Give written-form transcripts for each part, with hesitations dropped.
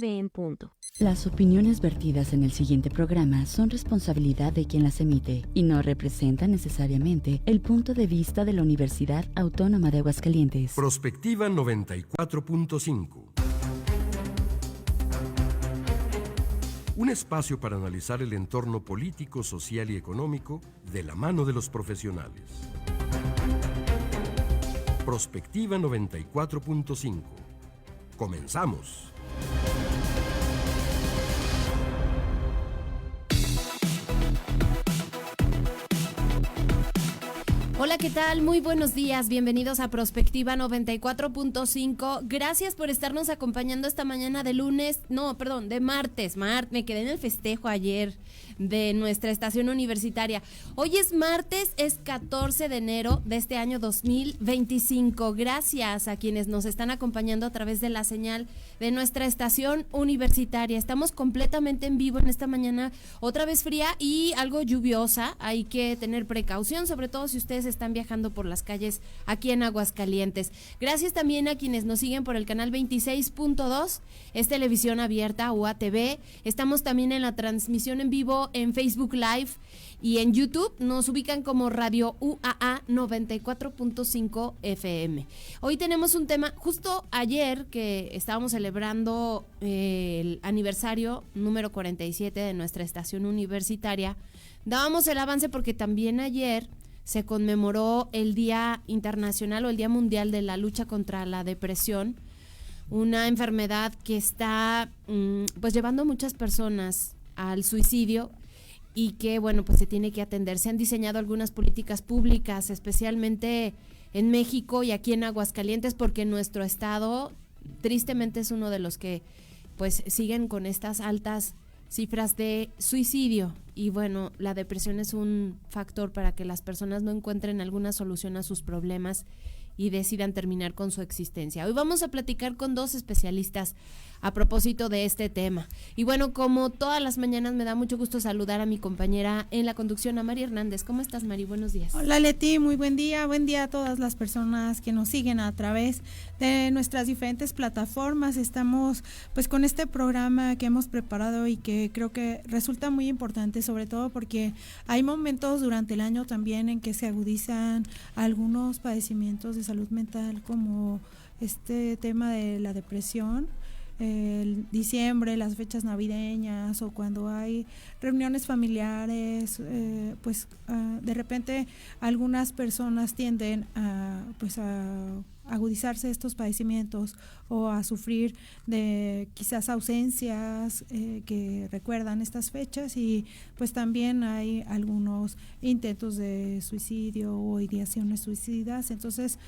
9 en punto. Las opiniones vertidas en el siguiente programa son responsabilidad de quien las emite y no representan necesariamente el punto de vista de la Universidad Autónoma de Aguascalientes. Prospectiva 94.5. Un espacio para analizar el entorno político, social y económico de la mano de los profesionales. Prospectiva 94.5. Comenzamos. Hola, ¿qué tal? Muy buenos días, bienvenidos a Prospectiva 94.5. Gracias por estarnos acompañando esta mañana de martes. Me quedé en el festejo ayer de nuestra estación universitaria. Hoy es martes, es 14 de enero de este año 2025. Gracias a quienes nos están acompañando a través de la señal de nuestra estación universitaria. Estamos completamente en vivo en esta mañana, otra vez fría y algo lluviosa. Hay que tener precaución, sobre todo si ustedes están viajando por las calles aquí en Aguascalientes. Gracias también a quienes nos siguen por el canal 26.2, es televisión abierta, UATV. Estamos también en la transmisión en vivo en Facebook Live y en YouTube. Nos ubican como Radio UAA 94.5 FM. Hoy tenemos un tema, justo ayer que estábamos celebrando el aniversario número 47 de nuestra estación universitaria, dábamos el avance porque también ayer se conmemoró el Día Internacional o el Día Mundial de la Lucha contra la Depresión, una enfermedad que está pues llevando a muchas personas al suicidio y que pues se tiene que atender. Se han diseñado algunas políticas públicas, especialmente en México y aquí en Aguascalientes, porque nuestro estado tristemente es uno de los que pues siguen con estas altas cifras de suicidio y la depresión es un factor para que las personas no encuentren alguna solución a sus problemas y decidan terminar con su existencia. Hoy vamos a platicar con dos especialistas a propósito de este tema. Y como todas las mañanas me da mucho gusto saludar a mi compañera en la conducción, a Mari Hernández. ¿Cómo estás, Mari? Buenos días. Hola, Leti, muy buen día a todas las personas que nos siguen a través de nuestras diferentes plataformas. Estamos pues con este programa que hemos preparado y que creo que resulta muy importante, sobre todo porque hay momentos durante el año también en que se agudizan algunos padecimientos de salud mental, como este tema de la depresión. El diciembre, las fechas navideñas o cuando hay reuniones familiares, de repente algunas personas tienden a agudizarse estos padecimientos o a sufrir de quizás ausencias que recuerdan estas fechas, y pues también hay algunos intentos de suicidio o ideaciones suicidas. Entonces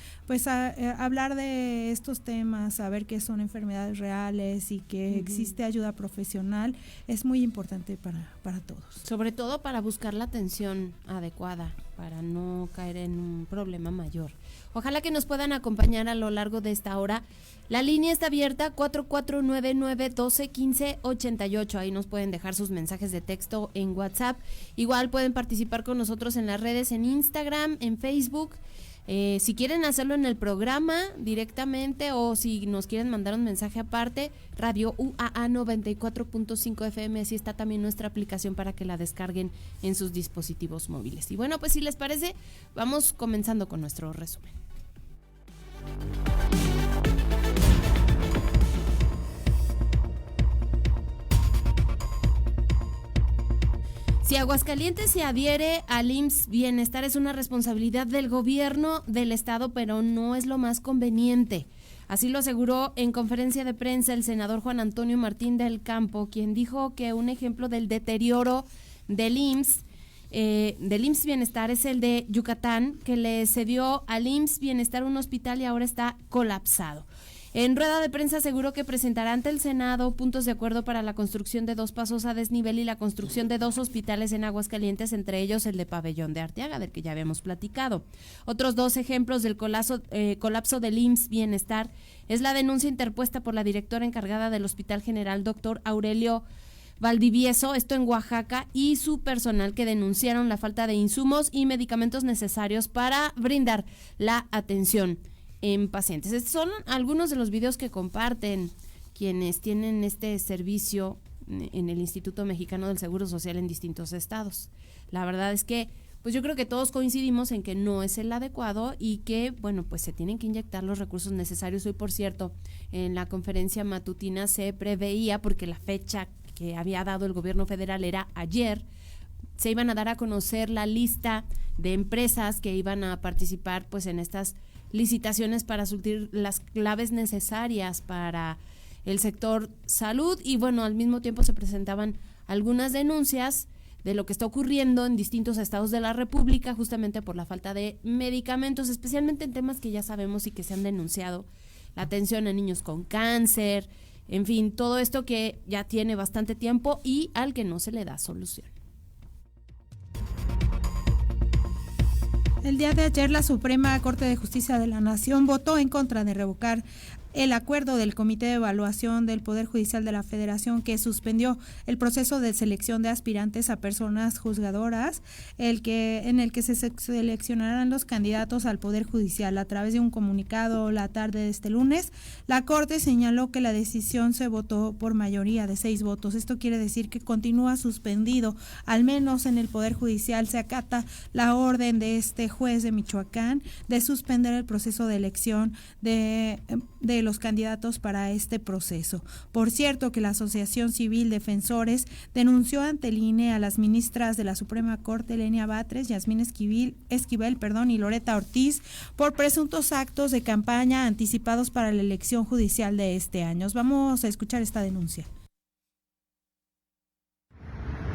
hablar de estos temas, saber que son enfermedades reales y que existe ayuda profesional es muy importante para todos. Sobre todo para buscar la atención adecuada, para no caer en un problema mayor. Ojalá que nos puedan acompañar a lo largo de esta hora. La línea está abierta, 4499-1215-88. Ahí nos pueden dejar sus mensajes de texto en WhatsApp. Igual pueden participar con nosotros en las redes, en Instagram, en Facebook. Si quieren hacerlo en el programa directamente o si nos quieren mandar un mensaje aparte, Radio UAA 94.5 FM, así está también nuestra aplicación para que la descarguen en sus dispositivos móviles. Y pues si les parece, vamos comenzando con nuestro resumen. Si Aguascalientes se adhiere al IMSS Bienestar, es una responsabilidad del gobierno del estado, pero no es lo más conveniente. Así lo aseguró en conferencia de prensa el senador Juan Antonio Martín del Campo, quien dijo que un ejemplo del deterioro del IMSS Bienestar es el de Yucatán, que le cedió al IMSS Bienestar un hospital y ahora está colapsado. En rueda de prensa aseguró que presentará ante el Senado puntos de acuerdo para la construcción de 2 pasos a desnivel y la construcción de 2 hospitales en Aguascalientes, entre ellos el de Pabellón de Arteaga, del que ya habíamos platicado. Otros 2 ejemplos del colapso del IMSS Bienestar es la denuncia interpuesta por la directora encargada del Hospital General, doctor Aurelio Valdivieso, esto en Oaxaca, y su personal, que denunciaron la falta de insumos y medicamentos necesarios para brindar la atención en pacientes. Estos son algunos de los videos que comparten quienes tienen este servicio en el Instituto Mexicano del Seguro Social en distintos estados. La verdad es que pues yo creo que todos coincidimos en que no es el adecuado y que, bueno, pues se tienen que inyectar los recursos necesarios. Hoy, por cierto, en la conferencia matutina se preveía, porque la fecha que había dado el gobierno federal era ayer, se iban a dar a conocer la lista de empresas que iban a participar pues en estas licitaciones para surtir las claves necesarias para el sector salud, y bueno, al mismo tiempo se presentaban algunas denuncias de lo que está ocurriendo en distintos estados de la República justamente por la falta de medicamentos, especialmente en temas que ya sabemos y que se han denunciado, la atención a niños con cáncer, en fin, todo esto que ya tiene bastante tiempo y al que no se le da solución. El día de ayer la Suprema Corte de Justicia de la Nación votó en contra de revocar el acuerdo del Comité de Evaluación del Poder Judicial de la Federación, que suspendió el proceso de selección de aspirantes a personas juzgadoras, en el que se seleccionarán los candidatos al Poder Judicial. A través de un comunicado la tarde de este lunes, la Corte señaló que la decisión se votó por mayoría de 6 votos. Esto quiere decir que continúa suspendido, al menos en el Poder Judicial. Se acata la orden de este juez de Michoacán de suspender el proceso de elección de los candidatos para este proceso. Por cierto, que la Asociación Civil Defensores denunció ante el INE a las ministras de la Suprema Corte, Lenia Batres, Yasmín Esquivel, y Loreta Ortiz, por presuntos actos de campaña anticipados para la elección judicial de este año. Vamos a escuchar esta denuncia.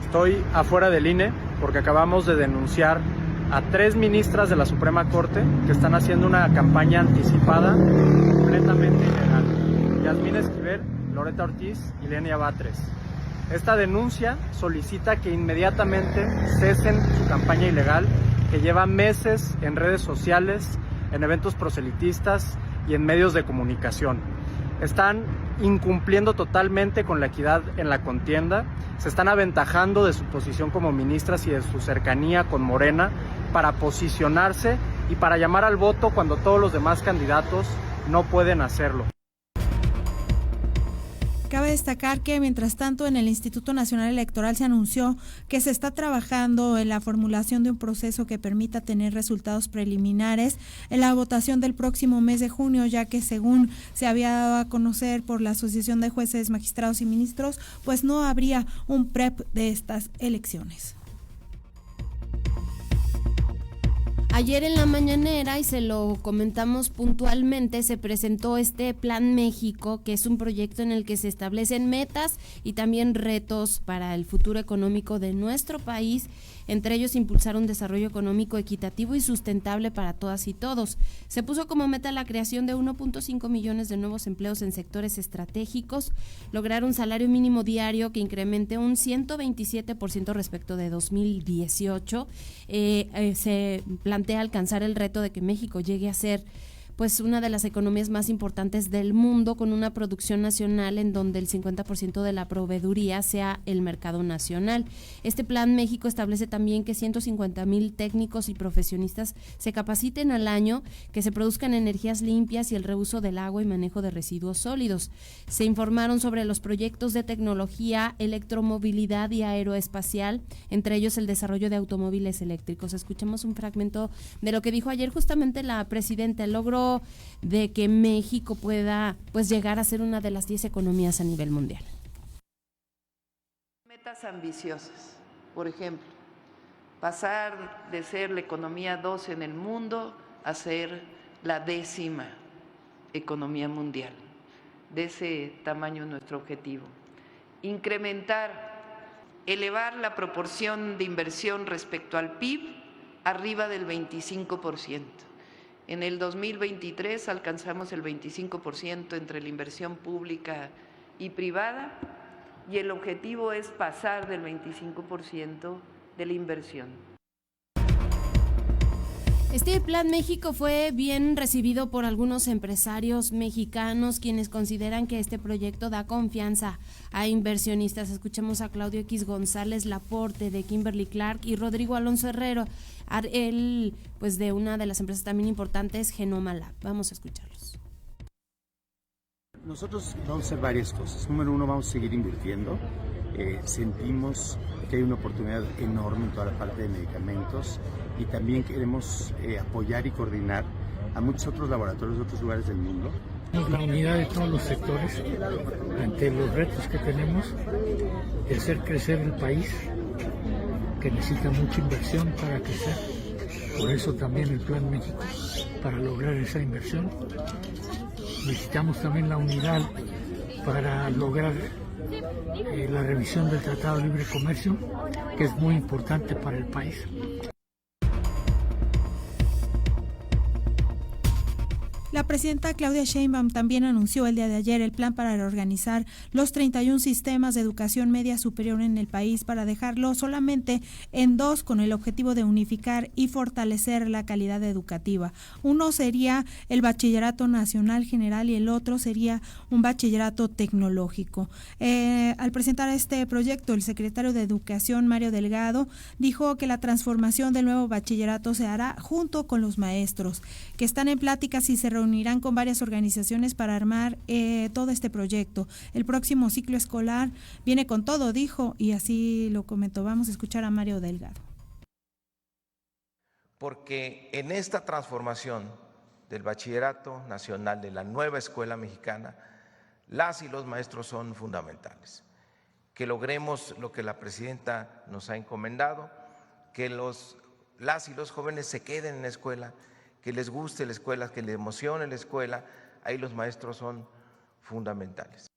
Estoy afuera del INE porque acabamos de denunciar a 3 ministras de la Suprema Corte que están haciendo una campaña anticipada completamente ilegal. Yasmín Esquivel, Loreta Ortiz y Lenia Batres. Esta denuncia solicita que inmediatamente cesen su campaña ilegal, que lleva meses en redes sociales, en eventos proselitistas y en medios de comunicación. Están incumpliendo totalmente con la equidad en la contienda, se están aventajando de su posición como ministras y de su cercanía con Morena para posicionarse y para llamar al voto cuando todos los demás candidatos no pueden hacerlo. Cabe destacar que, mientras tanto, en el Instituto Nacional Electoral se anunció que se está trabajando en la formulación de un proceso que permita tener resultados preliminares en la votación del próximo mes de junio, ya que, según se había dado a conocer por la Asociación de Jueces, Magistrados y Ministros, pues no habría un PREP de estas elecciones. Ayer en la mañanera, y se lo comentamos puntualmente, se presentó este Plan México, que es un proyecto en el que se establecen metas y también retos para el futuro económico de nuestro país, entre ellos impulsar un desarrollo económico equitativo y sustentable para todas y todos. Se puso como meta la creación de 1.5 millones de nuevos empleos en sectores estratégicos, lograr un salario mínimo diario que incremente un 127% respecto de 2018. Se plantea alcanzar el reto de que México llegue a ser pues una de las economías más importantes del mundo, con una producción nacional en donde el 50% de la proveeduría sea el mercado nacional. Este Plan México establece también que 150,000 técnicos y profesionistas se capaciten al año, que se produzcan energías limpias y el reuso del agua y manejo de residuos sólidos. Se informaron sobre los proyectos de tecnología, electromovilidad y aeroespacial, entre ellos el desarrollo de automóviles eléctricos. Escuchemos un fragmento de lo que dijo ayer justamente la presidenta: el logro de que México pueda pues llegar a ser una de las 10 economías a nivel mundial. Metas ambiciosas, por ejemplo, pasar de ser la economía 12 en el mundo a ser la 10ª economía mundial. De ese tamaño es nuestro objetivo. Incrementar, elevar la proporción de inversión respecto al PIB arriba del 25%. En el 2023 alcanzamos el 25% entre la inversión pública y privada, y el objetivo es pasar del 25% de la inversión. Este Plan México fue bien recibido por algunos empresarios mexicanos, quienes consideran que este proyecto da confianza a inversionistas. Escuchemos a Claudio X González Laporte de Kimberly Clark y Rodrigo Alonso Herrero, él pues de una de las empresas también importantes, Genoma Lab. Vamos a escucharlos. Nosotros vamos a hacer varias cosas. Número uno, vamos a seguir invirtiendo. Sentimos que hay una oportunidad enorme en toda la parte de medicamentos y también queremos apoyar y coordinar a muchos otros laboratorios de otros lugares del mundo. La unidad de todos los sectores ante los retos que tenemos de hacer crecer el país, que necesita mucha inversión para crecer. Por eso también el Plan México, para lograr esa inversión. Necesitamos también la unidad para lograr la revisión del Tratado de Libre Comercio, que es muy importante para el país. La presidenta Claudia Sheinbaum también anunció el día de ayer el plan para reorganizar los 31 sistemas de educación media superior en el país para dejarlo solamente en 2 con el objetivo de unificar y fortalecer la calidad educativa. Uno sería el Bachillerato Nacional General y el otro sería un bachillerato tecnológico. Al presentar este proyecto, el secretario de Educación, Mario Delgado, dijo que la transformación del nuevo bachillerato se hará junto con los maestros, que están en pláticas y se reunirán con varias organizaciones para armar todo este proyecto. El próximo ciclo escolar viene con todo, dijo, y así lo comentó. Vamos a escuchar a Mario Delgado. Porque en esta transformación del bachillerato nacional, de la nueva escuela mexicana, las y los maestros son fundamentales. Que logremos lo que la presidenta nos ha encomendado, que las y los jóvenes se queden en la escuela, que les guste la escuela, que les emocione la escuela, ahí los maestros son fundamentales.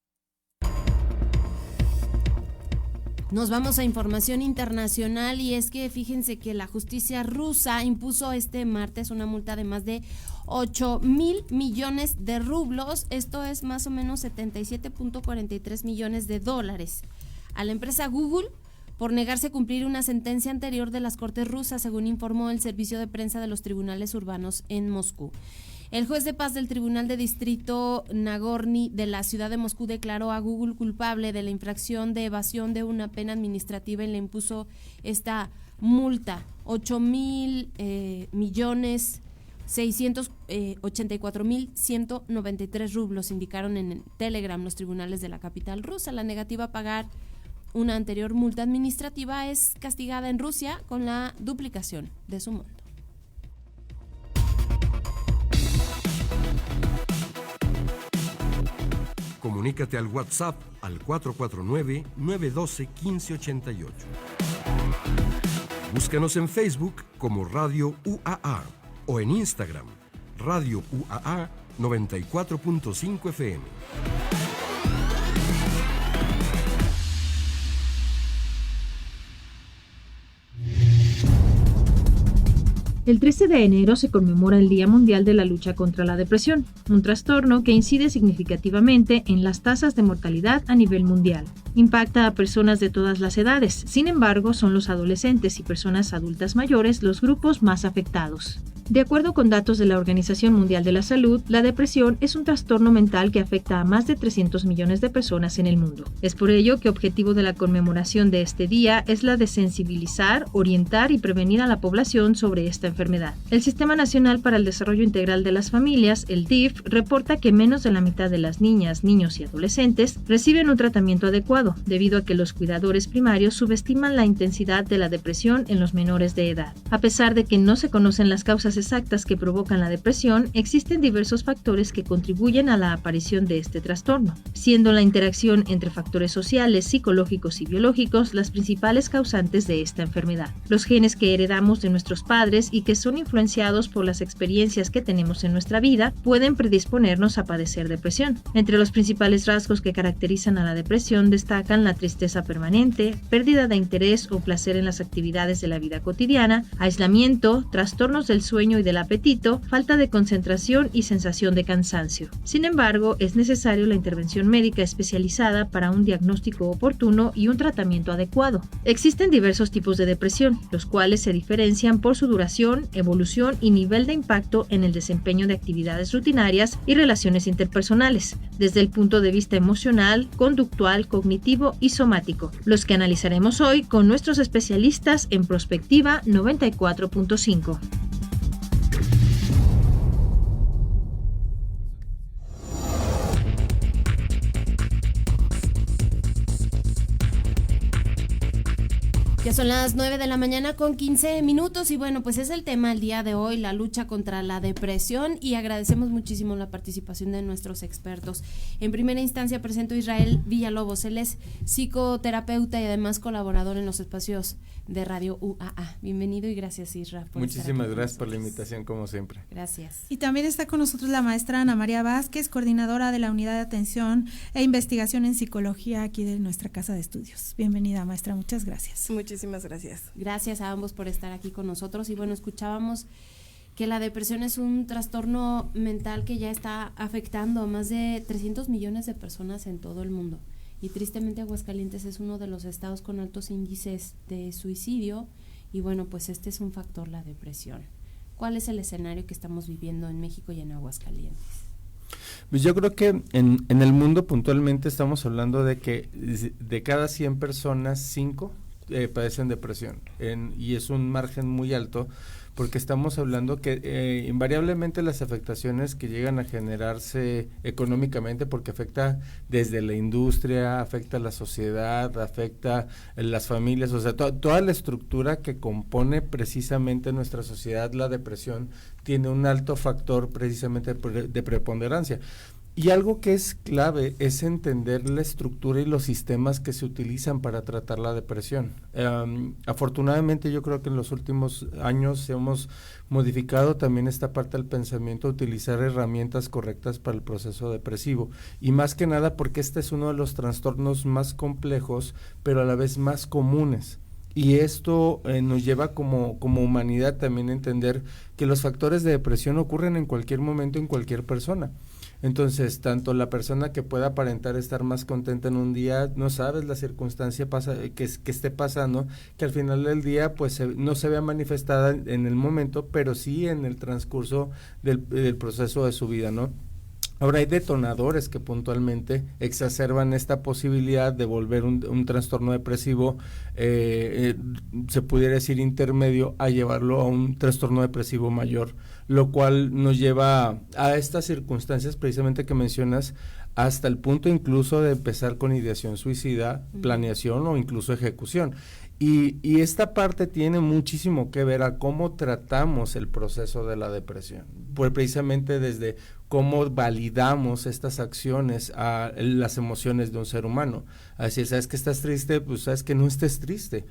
Nos vamos a información internacional y es que fíjense que la justicia rusa impuso este martes una multa de más de 8,000 millones de rublos, esto es más o menos 77.43 millones de dólares, a la empresa Google por negarse a cumplir una sentencia anterior de las Cortes rusas, según informó el servicio de prensa de los tribunales urbanos en Moscú. El juez de paz del Tribunal de Distrito Nagorny de la ciudad de Moscú declaró a Google culpable de la infracción de evasión de una pena administrativa y le impuso esta multa, 8,000 millones 684,193 rublos, indicaron en Telegram los tribunales de la capital rusa. La negativa a pagar una anterior multa administrativa es castigada en Rusia con la duplicación de su monto. Comunícate al WhatsApp al 449-912-1588. Búscanos en Facebook como Radio UAA o en Instagram, Radio UAA 94.5 FM. El 13 de enero se conmemora el Día Mundial de la Lucha contra la Depresión, un trastorno que incide significativamente en las tasas de mortalidad a nivel mundial. Impacta a personas de todas las edades, sin embargo, son los adolescentes y personas adultas mayores los grupos más afectados. De acuerdo con datos de la Organización Mundial de la Salud, la depresión es un trastorno mental que afecta a más de 300 millones de personas en el mundo. Es por ello que objetivo de la conmemoración de este día es la de sensibilizar, orientar y prevenir a la población sobre esta enfermedad. El Sistema Nacional para el Desarrollo Integral de las Familias, el DIF, reporta que menos de la mitad de las niñas, niños y adolescentes reciben un tratamiento adecuado, debido a que los cuidadores primarios subestiman la intensidad de la depresión en los menores de edad. A pesar de que no se conocen las causas exactas que provocan la depresión, existen diversos factores que contribuyen a la aparición de este trastorno, siendo la interacción entre factores sociales, psicológicos y biológicos las principales causantes de esta enfermedad. Los genes que heredamos de nuestros padres y que son influenciados por las experiencias que tenemos en nuestra vida pueden predisponernos a padecer depresión. Entre los principales rasgos que caracterizan a la depresión destacan la tristeza permanente, pérdida de interés o placer en las actividades de la vida cotidiana, aislamiento, trastornos del sueño y del apetito, falta de concentración y sensación de cansancio. Sin embargo, es necesario la intervención médica especializada para un diagnóstico oportuno y un tratamiento adecuado. Existen diversos tipos de depresión, los cuales se diferencian por su duración, evolución y nivel de impacto en el desempeño de actividades rutinarias y relaciones interpersonales, desde el punto de vista emocional, conductual, cognitivo y somático, los que analizaremos hoy con nuestros especialistas en Prospectiva 94.5. Ya son las 9 de la mañana con 15 minutos y bueno, pues es el tema el día de hoy, la lucha contra la depresión, y agradecemos muchísimo la participación de nuestros expertos. En primera instancia presento a Israel Villalobos, él es psicoterapeuta y además colaborador en los espacios de Radio UAA. Bienvenido y gracias, Isra. Muchísimas gracias por la invitación, como siempre. Gracias. Y también está con nosotros la maestra Ana María Vázquez, coordinadora de la Unidad de Atención e Investigación en Psicología aquí de nuestra Casa de Estudios. Bienvenida, maestra, muchas gracias. Muchísimas gracias. Gracias a ambos por estar aquí con nosotros. Y bueno, escuchábamos que la depresión es un trastorno mental que ya está afectando a más de 300 millones de personas en todo el mundo. Y tristemente Aguascalientes es uno de los estados con altos índices de suicidio. Y bueno, pues este es un factor, la depresión. ¿Cuál es el escenario que estamos viviendo en México y en Aguascalientes? Pues yo creo que en el mundo puntualmente estamos hablando de que de cada 100 personas, 5 padecen depresión, y es un margen muy alto, porque estamos hablando que invariablemente las afectaciones que llegan a generarse económicamente, porque afecta desde la industria, afecta a la sociedad, afecta a las familias, o sea, toda la estructura que compone precisamente nuestra sociedad, la depresión tiene un alto factor precisamente de preponderancia. Y algo que es clave es entender la estructura y los sistemas que se utilizan para tratar la depresión. Afortunadamente yo creo que en los últimos años hemos modificado también esta parte del pensamiento, utilizar herramientas correctas para el proceso depresivo. Y más que nada porque este es uno de los trastornos más complejos, pero a la vez más comunes. Y esto nos lleva como humanidad también a entender que los factores de depresión ocurren en cualquier momento, en cualquier persona. Entonces, tanto la persona que pueda aparentar estar más contenta en un día, no sabes la circunstancia que esté pasando, que al final del día pues no se vea manifestada en el momento, pero sí en el transcurso del proceso de su vida, ¿no? Ahora hay detonadores que puntualmente exacerban esta posibilidad de volver un trastorno depresivo, se pudiera decir intermedio, a llevarlo a un trastorno depresivo mayor, lo cual nos lleva a estas circunstancias precisamente que mencionas, hasta el punto incluso de empezar con ideación suicida, planeación o incluso ejecución. Y esta parte tiene muchísimo que ver a cómo tratamos el proceso de la depresión, pues precisamente desde cómo validamos estas acciones a las emociones de un ser humano. Así, ¿sabes que estás triste? Pues sabes que no estés triste.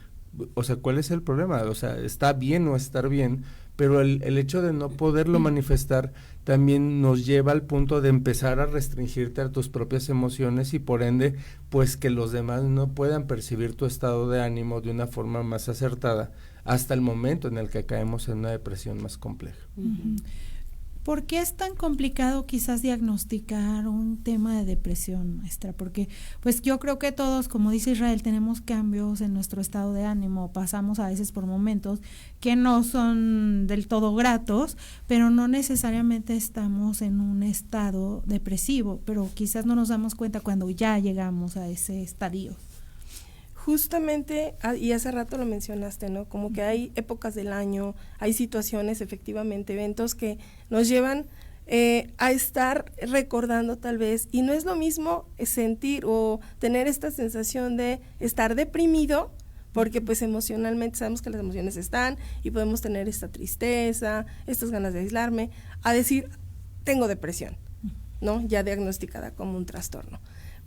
O sea, ¿cuál es el problema? O sea, está bien no estar bien, pero el hecho de no poderlo manifestar también nos lleva al punto de empezar a restringirte a tus propias emociones y por ende, pues que los demás no puedan percibir tu estado de ánimo de una forma más acertada hasta el momento en el que caemos en una depresión más compleja. Uh-huh. ¿Por qué es tan complicado quizás diagnosticar un tema de depresión, maestra? Porque pues yo creo que todos, como dice Israel, tenemos cambios en nuestro estado de ánimo, pasamos a veces por momentos que no son del todo gratos, pero no necesariamente estamos en un estado depresivo, pero quizás no nos damos cuenta cuando ya llegamos a ese estadio. Justamente, y hace rato lo mencionaste, ¿no? Como que hay épocas del año, hay situaciones, efectivamente, eventos que nos llevan a estar recordando tal vez, y no es lo mismo sentir o tener esta sensación de estar deprimido, porque pues emocionalmente sabemos que las emociones están y podemos tener esta tristeza, estas ganas de aislarme, a decir, tengo depresión, ¿no? Ya diagnosticada como un trastorno.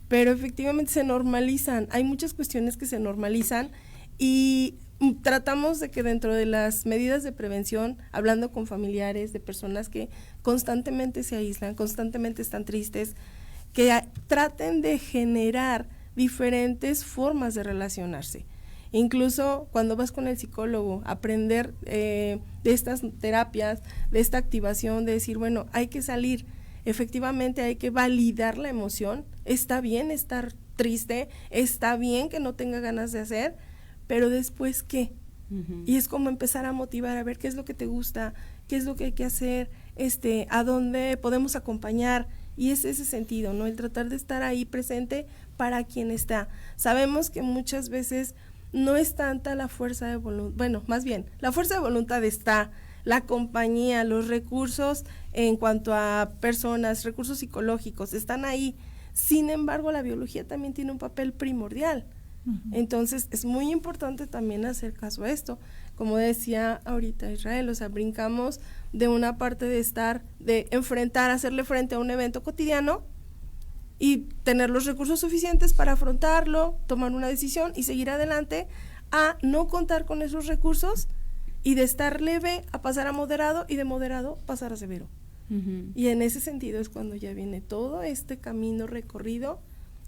Pero efectivamente se normalizan, hay muchas cuestiones que se normalizan y tratamos de que dentro de las medidas de prevención, hablando con familiares de personas que constantemente se aíslan, constantemente están tristes, que traten de generar diferentes formas de relacionarse. Incluso cuando vas con el psicólogo, aprender de estas terapias, de esta activación, de decir, bueno, hay que salir. Efectivamente hay que validar la emoción, está bien estar triste, está bien que no tenga ganas de hacer, pero después ¿qué? Uh-huh. Y es como empezar a motivar, a ver qué es lo que te gusta, qué es lo que hay que hacer, a dónde podemos acompañar, y es ese sentido, ¿no? El tratar de estar ahí presente para quien está. Sabemos que muchas veces no es tanta la fuerza de voluntad, bueno, más bien, la fuerza de voluntad está, la compañía, los recursos en cuanto a personas, recursos psicológicos, están ahí. Sin embargo, la biología también tiene un papel primordial. Entonces es muy importante también hacer caso a esto. Como decía ahorita Israel, o sea, brincamos de una parte de enfrentar, hacerle frente a un evento cotidiano y tener los recursos suficientes para afrontarlo, tomar una decisión y seguir adelante, a no contar con esos recursos y de estar leve a pasar a moderado y de moderado pasar a severo. Y en ese sentido es cuando ya viene todo este camino recorrido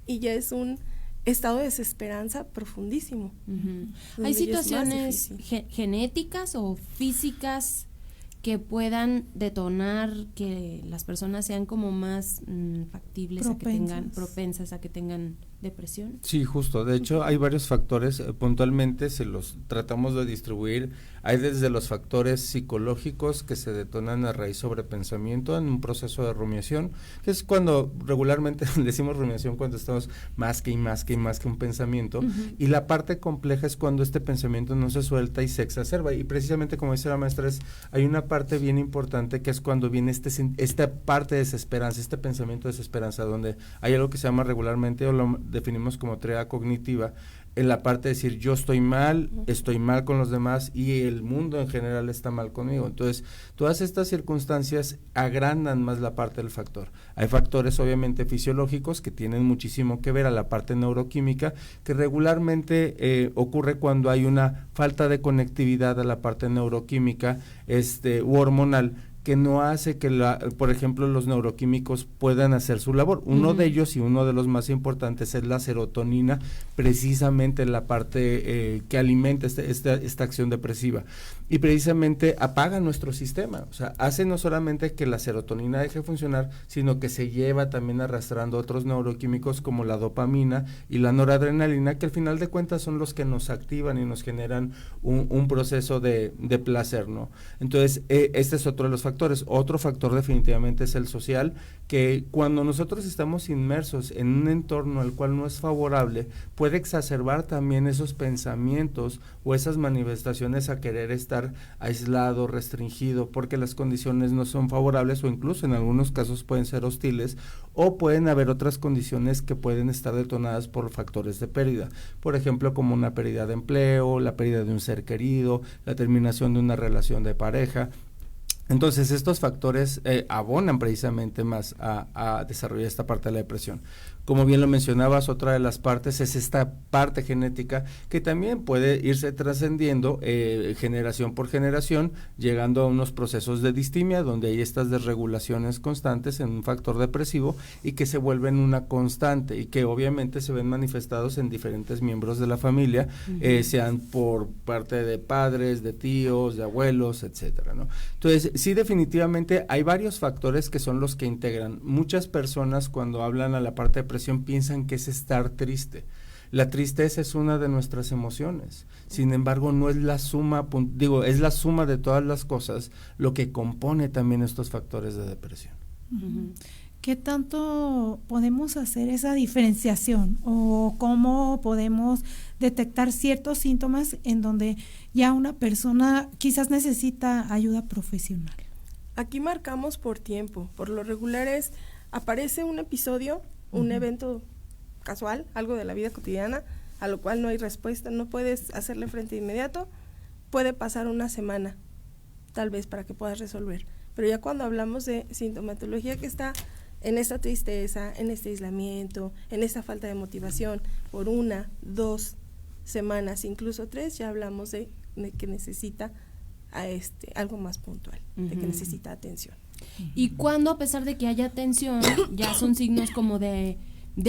y ya es un estado de desesperanza profundísimo. ¿Hay situaciones genéticas o físicas que puedan detonar que las personas sean como más factibles propensas a que tengan depresión? Sí, justo. De hecho, hay varios factores. Puntualmente se los tratamos de distribuir. Hay desde los factores psicológicos que se detonan a raíz sobre pensamiento en un proceso de rumiación, que es cuando regularmente decimos rumiación cuando estamos más que un pensamiento, y la parte compleja es cuando este pensamiento no se suelta y se exacerba, y precisamente como dice la maestra, hay una parte bien importante que es cuando viene esta parte de desesperanza, este pensamiento de desesperanza, donde hay algo que se llama regularmente, o lo definimos como tarea cognitiva, en la parte de decir yo estoy mal con los demás y el mundo en general está mal conmigo. Entonces, todas estas circunstancias agrandan más la parte del factor. Hay factores obviamente fisiológicos que tienen muchísimo que ver a la parte neuroquímica, que regularmente ocurre cuando hay una falta de conectividad a la parte neuroquímica u hormonal, que no hace que, por ejemplo, los neuroquímicos puedan hacer su labor. Uno de ellos y uno de los más importantes es la serotonina, precisamente la parte que alimenta esta acción depresiva. Y precisamente apaga nuestro sistema, o sea, hace no solamente que la serotonina deje de funcionar, sino que se lleva también arrastrando otros neuroquímicos como la dopamina y la noradrenalina, que al final de cuentas son los que nos activan y nos generan un proceso de placer, ¿no? Entonces, este es otro de los factores. Otro factor definitivamente es el social, que cuando nosotros estamos inmersos en un entorno al cual no es favorable, puede exacerbar también esos pensamientos o esas manifestaciones a querer estar aislado, restringido, porque las condiciones no son favorables o incluso en algunos casos pueden ser hostiles, o pueden haber otras condiciones que pueden estar detonadas por factores de pérdida, por ejemplo como una pérdida de empleo, la pérdida de un ser querido, la terminación de una relación de pareja. Entonces estos factores abonan precisamente más a desarrollar esta parte de la depresión. Como bien lo mencionabas, otra de las partes es esta parte genética que también puede irse trascendiendo generación por generación, llegando a unos procesos de distimia donde hay estas desregulaciones constantes en un factor depresivo y que se vuelven una constante y que obviamente se ven manifestados en diferentes miembros de la familia, sean por parte de padres, de tíos, de abuelos, etcétera, ¿no? Entonces, sí, definitivamente hay varios factores que son los que integran. Muchas personas cuando hablan a la parte de depresión piensan que es estar triste. La tristeza es una de nuestras emociones, sin embargo no es la suma, es la suma de todas las cosas lo que compone también estos factores de depresión. ¿Qué tanto podemos hacer esa diferenciación o cómo podemos detectar ciertos síntomas en donde ya una persona quizás necesita ayuda profesional? Aquí marcamos por tiempo, por lo regular aparece un episodio, un evento casual, algo de la vida cotidiana, a lo cual no hay respuesta, no puedes hacerle frente de inmediato, puede pasar una semana, tal vez, para que puedas resolver. Pero ya cuando hablamos de sintomatología que está en esta tristeza, en este aislamiento, en esta falta de motivación, por 1, 2 semanas, incluso 3, ya hablamos de que necesita algo más puntual, de que necesita atención. Y cuando, a pesar de que haya tensión, ya son signos como de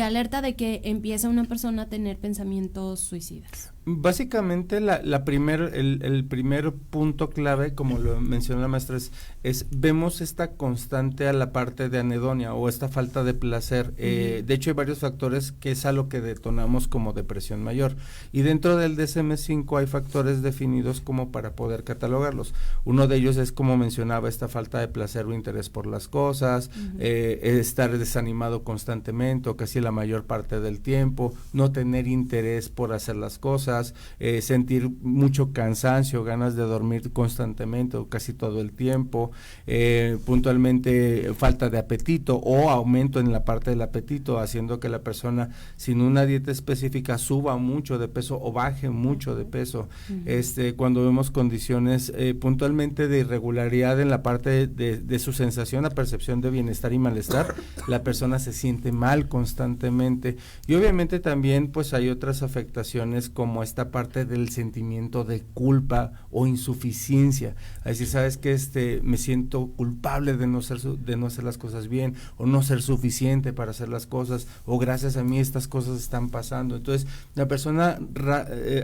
alerta de que empieza una persona a tener pensamientos suicidas. Básicamente el primer punto clave, como lo mencionó la maestra, es vemos esta constante a la parte de anedonia o esta falta de placer. De hecho hay varios factores que es a lo que detonamos como depresión mayor, y dentro del DSM-5 hay factores definidos como para poder catalogarlos. Uno de ellos es, como mencionaba, esta falta de placer o interés por las cosas, estar desanimado constantemente o casi casi la mayor parte del tiempo, no tener interés por hacer las cosas, sentir mucho cansancio, ganas de dormir constantemente o casi todo el tiempo, puntualmente falta de apetito o aumento en la parte del apetito, haciendo que la persona sin una dieta específica suba mucho de peso o baje mucho de peso. Cuando vemos condiciones puntualmente de irregularidad en la parte de su sensación, la percepción de bienestar y malestar, la persona se siente mal constantemente. Y obviamente también pues hay otras afectaciones como esta parte del sentimiento de culpa o insuficiencia. Es decir, sabes que me siento culpable de no hacer las cosas bien, o no ser suficiente para hacer las cosas, o gracias a mí estas cosas están pasando. Entonces la persona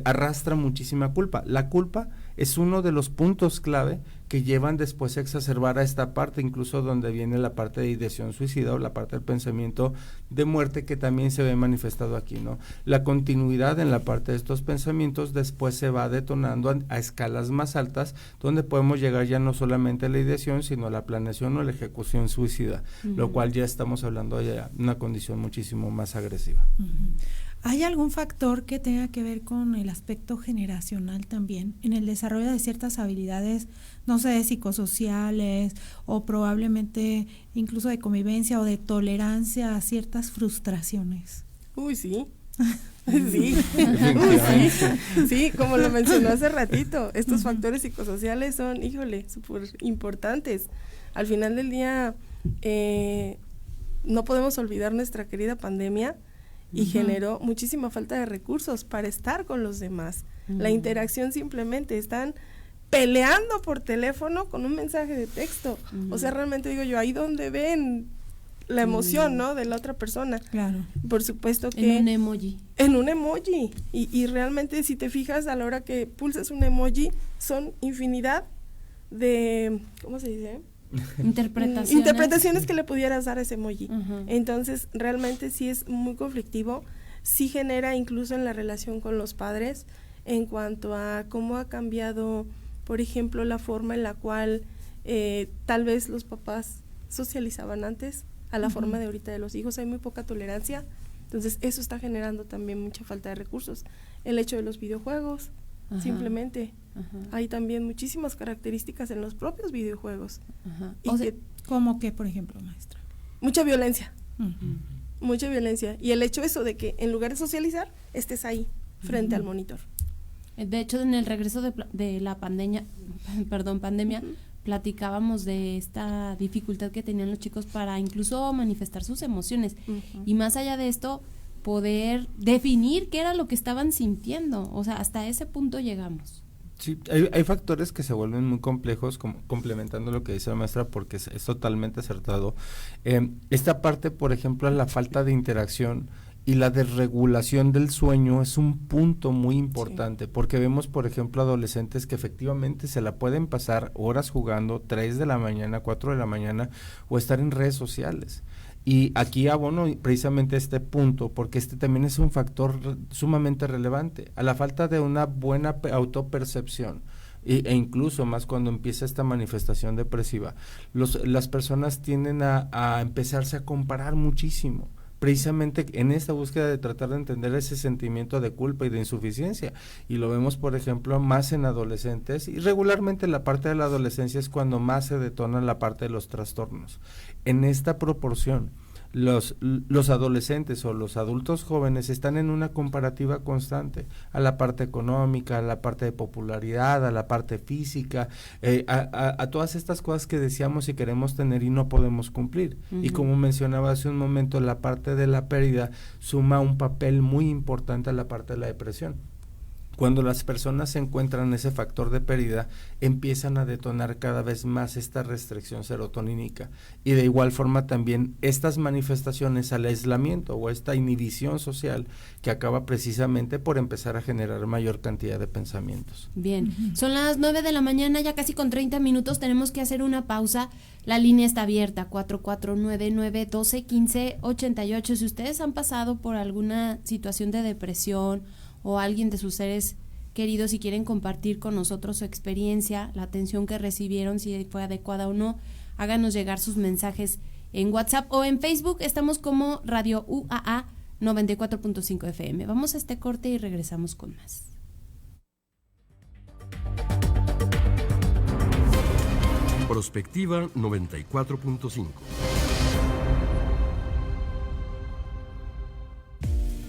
arrastra muchísima culpa. La culpa es uno de los puntos clave que llevan después a exacerbar a esta parte, incluso donde viene la parte de ideación suicida o la parte del pensamiento de muerte, que también se ve manifestado aquí, ¿no? La continuidad en la parte de estos pensamientos después se va detonando a escalas más altas, donde podemos llegar ya no solamente a la ideación, sino a la planeación o la ejecución suicida, lo cual ya estamos hablando de una condición muchísimo más agresiva. ¿Hay algún factor que tenga que ver con el aspecto generacional también en el desarrollo de ciertas habilidades, no sé, psicosociales o probablemente incluso de convivencia o de tolerancia a ciertas frustraciones? Uy, sí. Sí. Sí, como lo mencionó hace ratito, estos factores psicosociales son, híjole, súper importantes. Al final del día, no podemos olvidar nuestra querida pandemia, y generó muchísima falta de recursos para estar con los demás. La interacción simplemente, están peleando por teléfono con un mensaje de texto. O sea, realmente digo yo, ahí donde ven la emoción, ¿no?, de la otra persona. Claro. Por supuesto que... En un emoji. En un emoji. Y realmente, si te fijas, a la hora que pulsas un emoji, son infinidad de... ¿Cómo se dice? Interpretaciones que le pudieras dar a ese emoji. Entonces realmente sí es muy conflictivo, sí genera incluso en la relación con los padres, en cuanto a cómo ha cambiado, por ejemplo, la forma en la cual tal vez los papás socializaban antes a la forma de ahorita de los hijos. Hay muy poca tolerancia, entonces eso está generando también mucha falta de recursos. El hecho de los videojuegos, simplemente hay también muchísimas características en los propios videojuegos. O sea, ¿cómo qué, por ejemplo, maestra? Mucha violencia. Mucha violencia. Y el hecho eso de que en lugar de socializar, estés ahí, frente al monitor. De hecho, en el regreso de la pandemia, platicábamos de esta dificultad que tenían los chicos para incluso manifestar sus emociones. Y más allá de esto, poder definir qué era lo que estaban sintiendo. O sea, hasta ese punto llegamos. Sí, hay factores que se vuelven muy complejos, complementando lo que dice la maestra, porque es totalmente acertado. Esta parte, por ejemplo, la falta de interacción y la desregulación del sueño es un punto muy importante, porque vemos, por ejemplo, adolescentes que efectivamente se la pueden pasar horas jugando, 3 de la mañana, 4 de la mañana, o estar en redes sociales. Y aquí abono precisamente este punto, porque también es un factor sumamente relevante, a la falta de una buena autopercepción, e incluso más cuando empieza esta manifestación depresiva. Las personas tienden a empezarse a comparar muchísimo, precisamente en esta búsqueda de tratar de entender ese sentimiento de culpa y de insuficiencia, y lo vemos, por ejemplo, más en adolescentes, y regularmente la parte de la adolescencia es cuando más se detona la parte de los trastornos. En esta proporción, los adolescentes o los adultos jóvenes están en una comparativa constante a la parte económica, a la parte de popularidad, a la parte física, a todas estas cosas que deseamos y queremos tener y no podemos cumplir. Y como mencionaba hace un momento, la parte de la pérdida suma un papel muy importante a la parte de la depresión. Cuando las personas se encuentran en ese factor de pérdida, empiezan a detonar cada vez más esta restricción serotonínica, y de igual forma también estas manifestaciones al aislamiento o esta inhibición social que acaba precisamente por empezar a generar mayor cantidad de pensamientos. Bien, son las 9 de la mañana, ya casi con 30 minutos, tenemos que hacer una pausa. La línea está abierta, 4499-1215-88. Si ustedes han pasado por alguna situación de depresión o alguien de sus seres queridos y quieren compartir con nosotros su experiencia, la atención que recibieron, si fue adecuada o no, háganos llegar sus mensajes en WhatsApp o en Facebook. Estamos como Radio UAA 94.5 FM. Vamos a este corte y regresamos con más. Prospectiva 94.5.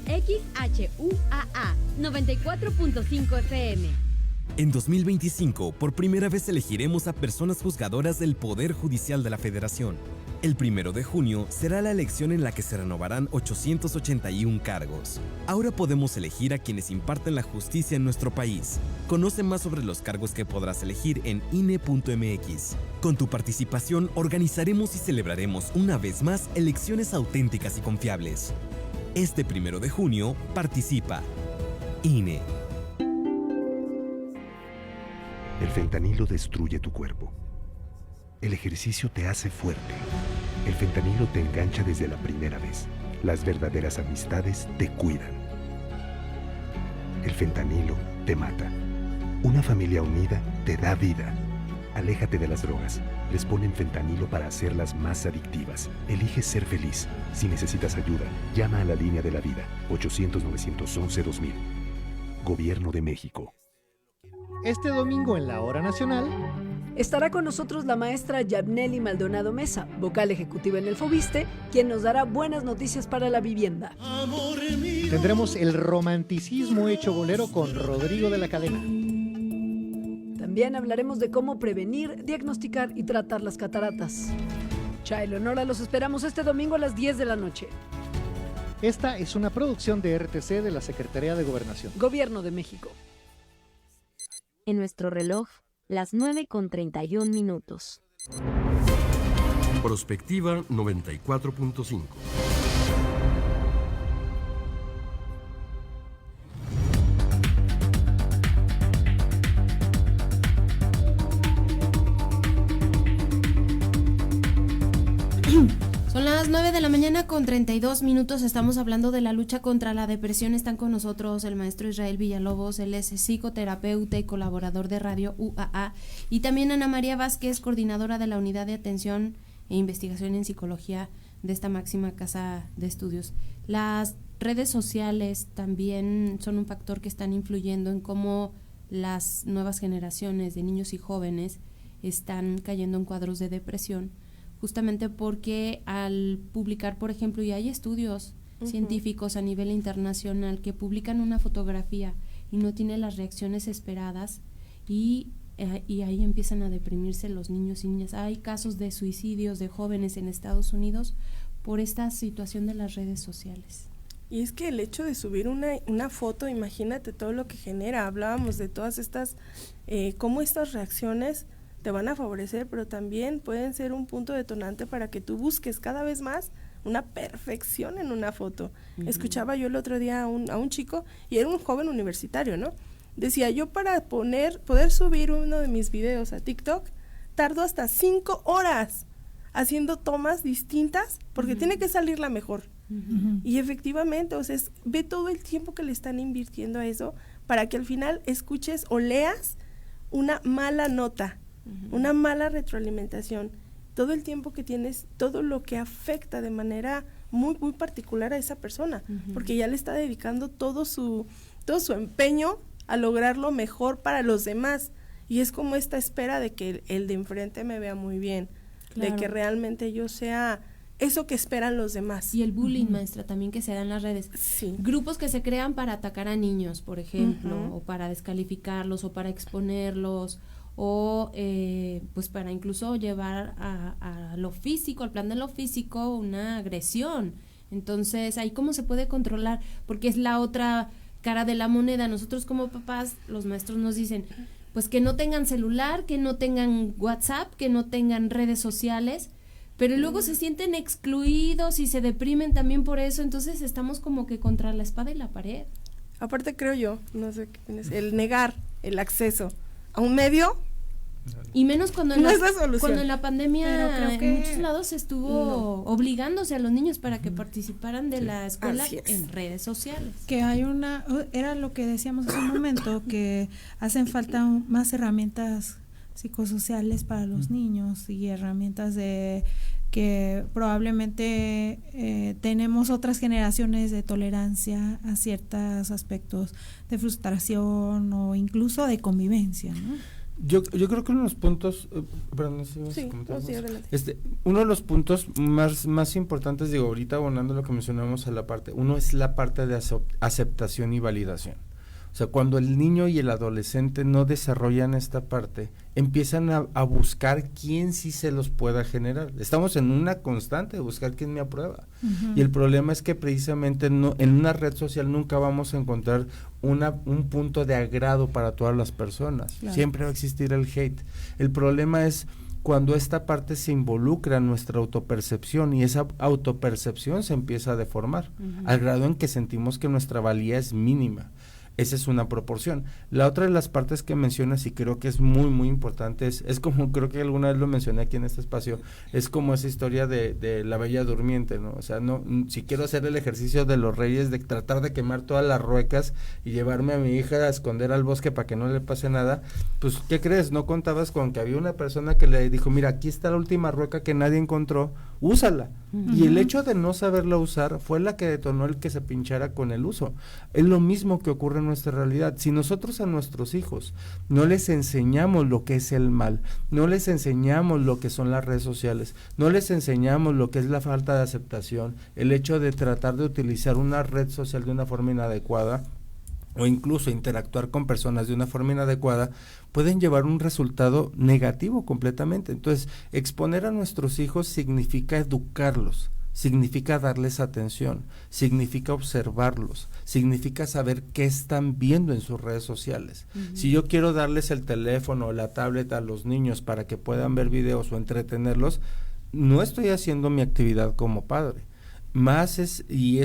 XHUAA 94.5 FM. En 2025, por primera vez elegiremos a personas juzgadoras del Poder Judicial de la Federación. El 1 de junio será la elección en la que se renovarán 881 cargos. Ahora podemos elegir a quienes imparten la justicia en nuestro país. Conoce más sobre los cargos que podrás elegir en INE.mx. Con tu participación, organizaremos y celebraremos una vez más elecciones auténticas y confiables. Este 1 de junio, participa. INE. El fentanilo destruye tu cuerpo. El ejercicio te hace fuerte. El fentanilo te engancha desde la primera vez. Las verdaderas amistades te cuidan. El fentanilo te mata. Una familia unida te da vida. Aléjate de las drogas. Les ponen fentanilo para hacerlas más adictivas. Elige ser feliz. Si necesitas ayuda, llama a la línea de la vida. 800-911-2000. Gobierno de México. Este domingo en la Hora Nacional estará con nosotros la maestra Yabneli Maldonado Mesa, vocal ejecutiva en el Fobiste, quien nos dará buenas noticias para la vivienda. Tendremos el romanticismo hecho bolero con Rodrigo de la Cadena. También hablaremos de cómo prevenir, diagnosticar y tratar las cataratas. Cha y Leonora, los esperamos este domingo a las 10 de la noche. Esta es una producción de RTC de la Secretaría de Gobernación. Gobierno de México. En nuestro reloj, las 9:31. Prospectiva 94.5. Son las 9 de la mañana con 32 minutos. Estamos hablando de la lucha contra la depresión. Están con nosotros el maestro Israel Villalobos. Él es psicoterapeuta y colaborador de Radio UAA. Y también Ana María Vázquez, coordinadora de la Unidad de Atención e Investigación en Psicología de esta máxima casa de estudios. Las redes sociales también son un factor que están influyendo en cómo las nuevas generaciones de niños y jóvenes están cayendo en cuadros de depresión, justamente porque al publicar, por ejemplo, y hay estudios científicos a nivel internacional que publican una fotografía y no tiene las reacciones esperadas y ahí empiezan a deprimirse los niños y niñas. Hay casos de suicidios de jóvenes en Estados Unidos por esta situación de las redes sociales. Y es que el hecho de subir una foto, imagínate todo lo que genera. Hablábamos de todas estas, cómo estas reacciones te van a favorecer, pero también pueden ser un punto detonante para que tú busques cada vez más una perfección en una foto. Escuchaba yo el otro día a un chico, y era un joven universitario, ¿no? Decía, yo para poder subir uno de mis videos a TikTok, tardo hasta 5 horas haciendo tomas distintas, porque tiene que salir la mejor. Y efectivamente, o sea, ve todo el tiempo que le están invirtiendo a eso, para que al final escuches o leas una mala nota, una mala retroalimentación, todo el tiempo que tienes, todo lo que afecta de manera muy, muy particular a esa persona, porque ya le está dedicando todo su empeño a lograr lo mejor para los demás, y es como esta espera de que el de enfrente me vea muy bien, de que realmente yo sea eso que esperan los demás. Y el bullying, maestra, también que se da en las redes. Sí. Grupos que se crean para atacar a niños, por ejemplo, o para descalificarlos, o para exponerlos, o pues para incluso llevar a lo físico, al plan de lo físico, una agresión. Entonces, ahí cómo se puede controlar, porque es la otra cara de la moneda. Nosotros como papás, los maestros nos dicen, pues que no tengan celular, que no tengan WhatsApp, que no tengan redes sociales, pero luego se sienten excluidos y se deprimen también por eso. Entonces estamos como que contra la espada y la pared. Aparte, creo yo, no sé qué piensas, el negar el acceso a un medio, y menos cuando no es la solución. Cuando en la pandemia en muchos lados estuvo obligándose a los niños para que participaran de la escuela en redes sociales. Que hay era lo que decíamos hace un momento, que hacen falta más herramientas psicosociales para los niños y herramientas que probablemente tenemos otras generaciones de tolerancia a ciertos aspectos de frustración o incluso de convivencia, ¿no? Yo creo que uno de los puntos, uno de los puntos más importantes, digo, ahorita abonando lo que mencionamos a la parte, uno es la parte de aceptación y validación. O sea, cuando el niño y el adolescente no desarrollan esta parte, empiezan a buscar quién sí se los pueda generar. Estamos en una constante de buscar quién me aprueba. Y el problema es que precisamente en una red social nunca vamos a encontrar un punto de agrado para todas las personas. Claro. Siempre va a existir el hate. El problema es cuando esta parte se involucra en nuestra autopercepción y esa autopercepción se empieza a deformar, al grado en que sentimos que nuestra valía es mínima. Esa es una proporción. La otra de las partes que mencionas y creo que es muy muy importante es como, creo que alguna vez lo mencioné aquí en este espacio, es como esa historia de la Bella Durmiente, ¿no? O sea, no, si quiero hacer el ejercicio de los reyes de tratar de quemar todas las ruecas y llevarme a mi hija a esconder al bosque para que no le pase nada, pues ¿qué crees? No contabas con que había una persona que le dijo, mira, aquí está la última rueca que nadie encontró, úsala. Y el hecho de no saberla usar fue la que detonó el que se pinchara con el uso. Es lo mismo que ocurre en nuestra realidad. Si nosotros a nuestros hijos no les enseñamos lo que es el mal, no les enseñamos lo que son las redes sociales, no les enseñamos lo que es la falta de aceptación, el hecho de tratar de utilizar una red social de una forma inadecuada, o incluso interactuar con personas de una forma inadecuada, pueden llevar un resultado negativo completamente. Entonces, exponer a nuestros hijos significa educarlos, significa darles atención, significa observarlos, significa saber qué están viendo en sus redes sociales. Si yo quiero darles el teléfono o la tablet a los niños para que puedan ver videos o entretenerlos, no estoy haciendo mi actividad como padre. Más es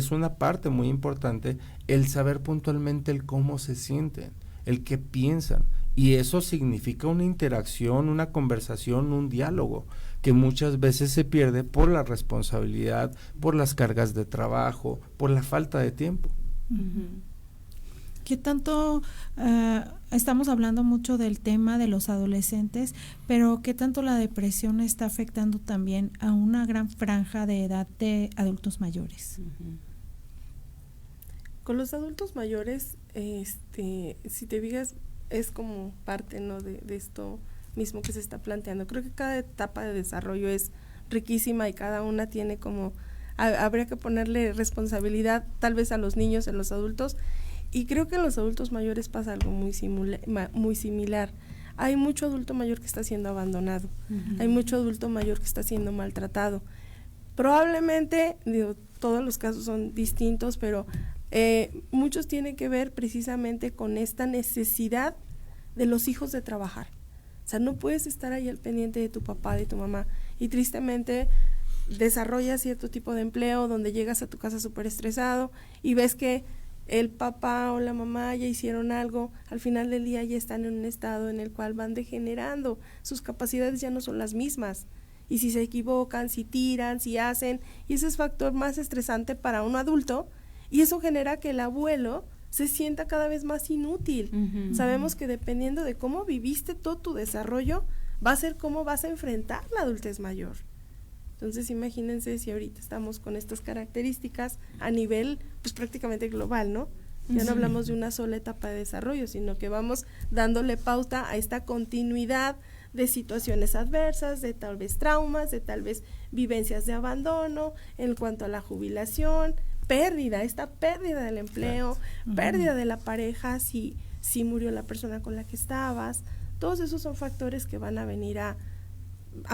una parte muy importante, el saber puntualmente el cómo se sienten, el qué piensan, y eso significa una interacción, una conversación, un diálogo, que muchas veces se pierde por la responsabilidad, por las cargas de trabajo, por la falta de tiempo. ¿Qué tanto, estamos hablando mucho del tema de los adolescentes, pero qué tanto la depresión está afectando también a una gran franja de edad de adultos mayores? Con los adultos mayores, si te fijas, es como parte, ¿no?, de esto mismo que se está planteando. Creo que cada etapa de desarrollo es riquísima y cada una tiene como, habría que ponerle responsabilidad tal vez a los niños, a los adultos. Y creo que en los adultos mayores pasa algo muy similar. Hay mucho adulto mayor que está siendo abandonado, hay mucho adulto mayor que está siendo maltratado. Probablemente, todos los casos son distintos, pero muchos tienen que ver precisamente con esta necesidad de los hijos de trabajar. O sea, no puedes estar ahí al pendiente de tu papá, de tu mamá, y tristemente desarrollas cierto tipo de empleo donde llegas a tu casa súper estresado y ves que el papá o la mamá ya hicieron algo, al final del día ya están en un estado en el cual van degenerando, sus capacidades ya no son las mismas, y si se equivocan, si tiran, si hacen, y ese es factor más estresante para un adulto, y eso genera que el abuelo se sienta cada vez más inútil. Sabemos que dependiendo de cómo viviste todo tu desarrollo, va a ser cómo vas a enfrentar la adultez mayor. Entonces imagínense si ahorita estamos con estas características a nivel pues prácticamente global, ¿no? Ya no hablamos de una sola etapa de desarrollo, sino que vamos dándole pauta a esta continuidad de situaciones adversas, de tal vez traumas, de tal vez vivencias de abandono, en cuanto a la jubilación, esta pérdida del empleo, pérdida de la pareja, si murió la persona con la que estabas. Todos esos son factores que van a venir a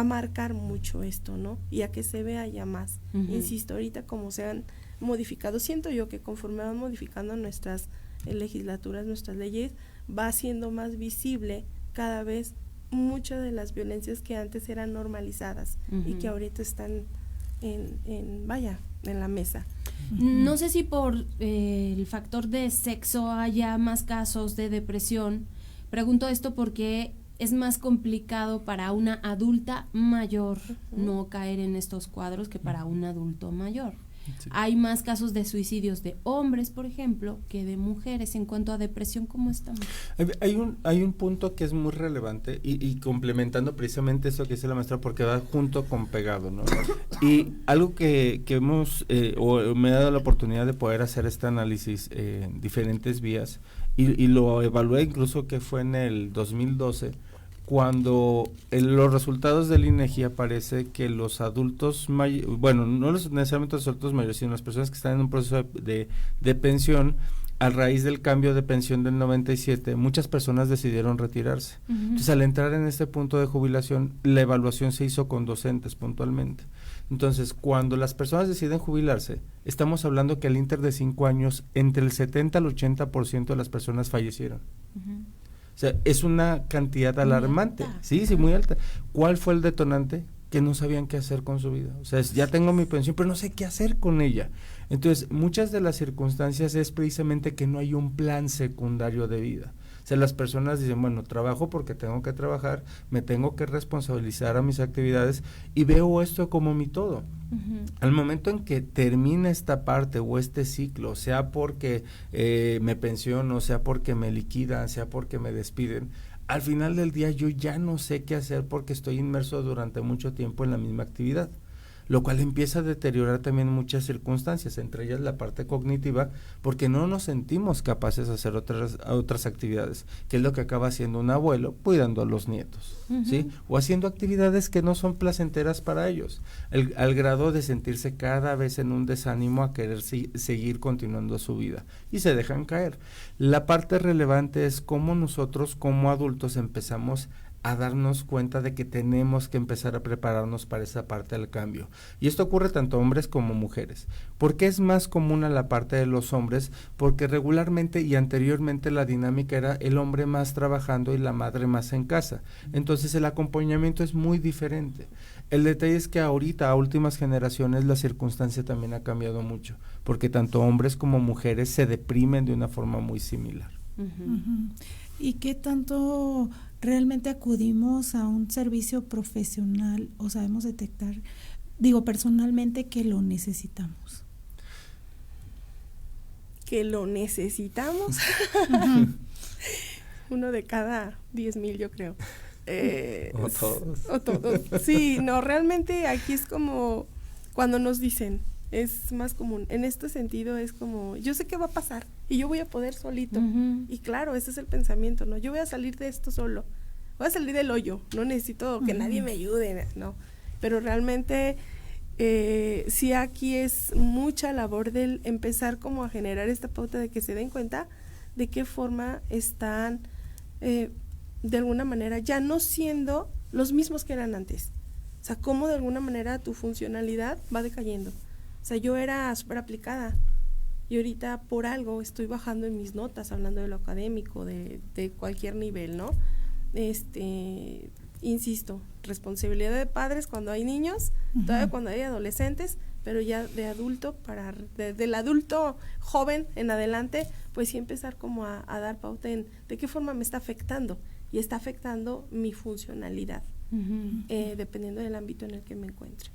marcar mucho esto, ¿no? Y a que se vea ya más. Insisto, ahorita como se han modificado, siento yo que conforme van modificando nuestras legislaturas, nuestras leyes, va siendo más visible cada vez muchas de las violencias que antes eran normalizadas y que ahorita están en la mesa. No sé si por el factor de sexo haya más casos de depresión. Pregunto esto porque es más complicado para una adulta mayor no caer en estos cuadros que para un adulto mayor. Sí. Hay más casos de suicidios de hombres, por ejemplo, que de mujeres. En cuanto a depresión, ¿cómo estamos? Hay un punto que es muy relevante y complementando precisamente eso que dice la maestra, porque va junto con pegado, ¿no? Y algo que hemos, o me ha dado la oportunidad de poder hacer este análisis en diferentes vías, y lo evalué incluso que fue en el 2012, cuando los resultados del INEGI aparece que los adultos bueno, no necesariamente los adultos mayores, sino las personas que están en un proceso de pensión, a raíz del cambio de pensión del 97, muchas personas decidieron retirarse. Entonces, al entrar en este punto de jubilación, la evaluación se hizo con docentes puntualmente. Entonces, cuando las personas deciden jubilarse, estamos hablando que al inter de 5 años, entre el 70 al 80% de las personas fallecieron. O sea, es una cantidad alarmante. Sí, muy alta. ¿Cuál fue el detonante? Que no sabían qué hacer con su vida. O sea, ya tengo mi pensión, pero no sé qué hacer con ella. Entonces, muchas de las circunstancias es precisamente que no hay un plan secundario de vida. O sea, las personas dicen, bueno, trabajo porque tengo que trabajar, me tengo que responsabilizar a mis actividades y veo esto como mi todo. Al momento en que termina esta parte o este ciclo, sea porque me pensiono, sea porque me liquidan, sea porque me despiden, al final del día yo ya no sé qué hacer porque estoy inmerso durante mucho tiempo en la misma actividad, lo cual empieza a deteriorar también muchas circunstancias, entre ellas la parte cognitiva, porque no nos sentimos capaces de hacer otras actividades, que es lo que acaba haciendo un abuelo cuidando a los nietos, ¿sí? O haciendo actividades que no son placenteras para ellos, al grado de sentirse cada vez en un desánimo a querer seguir continuando su vida, y se dejan caer. La parte relevante es cómo nosotros como adultos empezamos a darnos cuenta de que tenemos que empezar a prepararnos para esa parte del cambio. Y esto ocurre tanto a hombres como mujeres. ¿Por qué es más común a la parte de los hombres? Porque regularmente y anteriormente la dinámica era el hombre más trabajando y la madre más en casa. Entonces el acompañamiento es muy diferente. El detalle es que ahorita, a últimas generaciones, la circunstancia también ha cambiado mucho, porque tanto hombres como mujeres se deprimen de una forma muy similar. ¿Y qué tanto realmente acudimos a un servicio profesional o sabemos detectar, personalmente, que lo necesitamos? ¿Que lo necesitamos? Uno de cada 10,000, yo creo. O todos. O todos. Sí, no, realmente aquí es como cuando nos dicen, es más común. En este sentido es como, yo sé qué va a pasar y yo voy a poder solito. Y claro, ese es el pensamiento, ¿no? Yo voy a salir de esto solo. Voy a salir del hoyo. No necesito que nadie me ayude, ¿no? Pero realmente sí aquí es mucha labor del empezar como a generar esta pauta de que se den cuenta de qué forma están de alguna manera ya no siendo los mismos que eran antes. O sea, cómo de alguna manera tu funcionalidad va decayendo. O sea, yo era súper aplicada y ahorita por algo estoy bajando en mis notas, hablando de lo académico, de cualquier nivel, ¿no? Insisto, responsabilidad de padres cuando hay niños, todavía cuando hay adolescentes, pero ya de adulto, del adulto joven en adelante, pues sí empezar como a dar pauta en de qué forma me está afectando, y está afectando mi funcionalidad. Dependiendo del ámbito en el que me encuentre.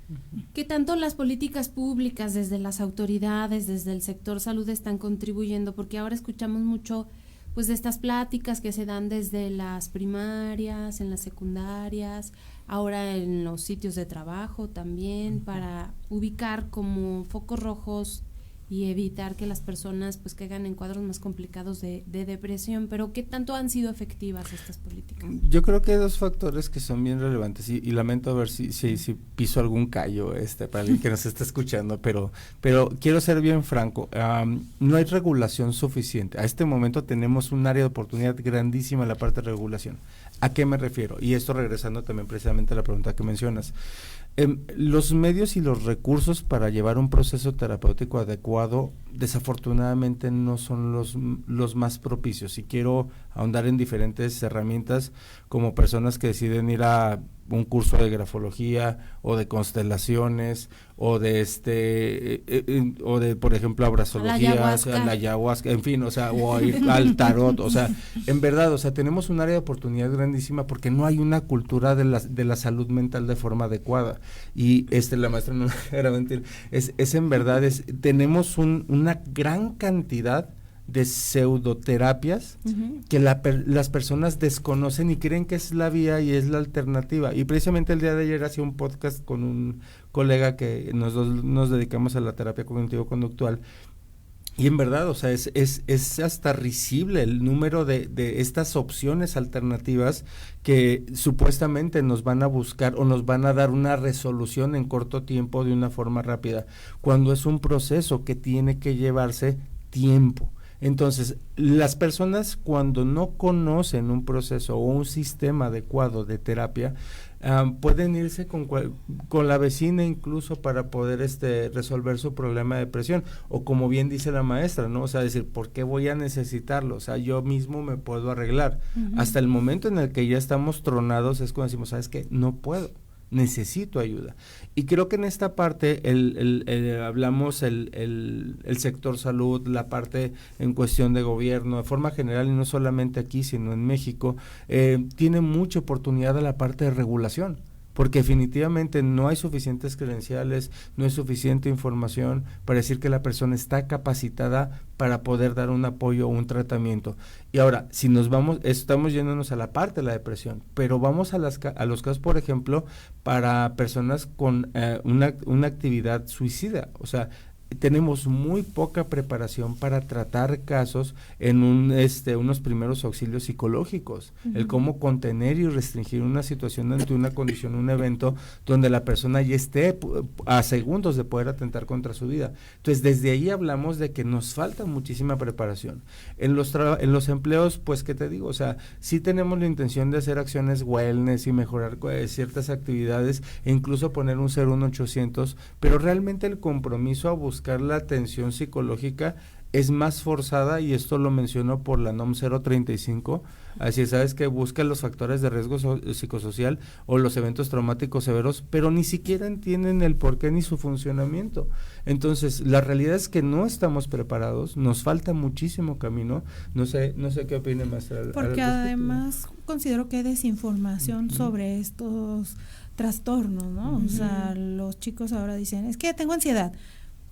¿Qué tanto las políticas públicas desde las autoridades, desde el sector salud están contribuyendo? Porque ahora escuchamos mucho pues de estas pláticas que se dan desde las primarias, en las secundarias, ahora en los sitios de trabajo también, para ubicar como focos rojos y evitar que las personas pues caigan en cuadros más complicados de depresión. Pero ¿qué tanto han sido efectivas estas políticas? Yo creo que hay dos factores que son bien relevantes y lamento a ver si piso algún callo para alguien que nos está escuchando, pero quiero ser bien franco, no hay regulación suficiente. A este momento tenemos un área de oportunidad grandísima en la parte de regulación. ¿A qué me refiero? Y esto regresando también precisamente a la pregunta que mencionas. Los medios y los recursos para llevar un proceso terapéutico adecuado desafortunadamente no son los más propicios, y quiero ahondar en diferentes herramientas, como personas que deciden ir a un curso de grafología o de constelaciones o de o de, por ejemplo, abrazología, la ayahuasca, en fin, o sea, o ir al tarot, o sea, en verdad, o sea, tenemos un área de oportunidad grandísima porque no hay una cultura de la salud mental de forma adecuada. Y la maestra no me era mentir, es en verdad, tenemos una gran cantidad de pseudoterapias que las personas desconocen y creen que es la vía y es la alternativa. Y precisamente el día de ayer hacía un podcast con un colega que nos dedicamos a la terapia cognitivo-conductual, y en verdad, o sea, es hasta risible el número de estas opciones alternativas que supuestamente nos van a buscar o nos van a dar una resolución en corto tiempo de una forma rápida, cuando es un proceso que tiene que llevarse tiempo. Entonces, las personas, cuando no conocen un proceso o un sistema adecuado de terapia, pueden irse con la vecina incluso para poder resolver su problema de depresión, o como bien dice la maestra, ¿no? O sea, decir, ¿por qué voy a necesitarlo? O sea, yo mismo me puedo arreglar. Hasta el momento en el que ya estamos tronados es cuando decimos, ¿sabes qué? No puedo. Necesito ayuda. Y creo que en esta parte hablamos el sector salud, la parte en cuestión de gobierno, de forma general, y no solamente aquí, sino en México, tiene mucha oportunidad a la parte de regulación, porque definitivamente no hay suficientes credenciales, no hay suficiente información para decir que la persona está capacitada para poder dar un apoyo o un tratamiento. Y ahora, si estamos yéndonos a la parte de la depresión, pero vamos a los casos, por ejemplo, para personas con una actividad suicida. O sea, tenemos muy poca preparación para tratar casos en unos primeros auxilios psicológicos, el cómo contener y restringir una situación ante una condición, un evento donde la persona ya esté a segundos de poder atentar contra su vida. Entonces, desde ahí hablamos de que nos falta muchísima preparación. En los empleos, pues, ¿qué te digo? O sea, sí tenemos la intención de hacer acciones wellness y mejorar ciertas actividades e incluso poner un 01800, pero realmente el compromiso a buscar la atención psicológica es más forzada, y esto lo menciono por la NOM 035, así sabes que busca los factores de riesgo psicosocial o los eventos traumáticos severos, pero ni siquiera entienden el porqué ni su funcionamiento. Entonces, la realidad es que no estamos preparados, nos falta muchísimo camino. No sé qué opina, maestra. Porque además considero que hay desinformación sobre estos trastornos, ¿no? O sea, los chicos ahora dicen, es que tengo ansiedad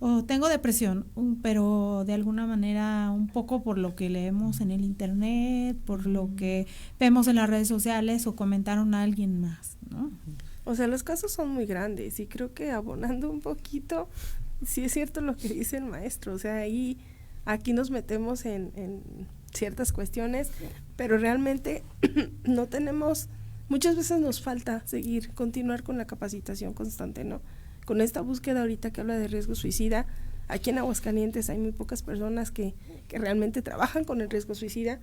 o tengo depresión, pero de alguna manera un poco por lo que leemos en el internet, por lo que vemos en las redes sociales o comentaron a alguien más, ¿no? O sea, los casos son muy grandes y creo que abonando un poquito, sí es cierto lo que dice el maestro, o sea, aquí nos metemos en ciertas cuestiones, pero realmente no tenemos, muchas veces nos falta continuar con la capacitación constante, ¿no? Con esta búsqueda ahorita que habla de riesgo suicida, aquí en Aguascalientes hay muy pocas personas que realmente trabajan con el riesgo suicida,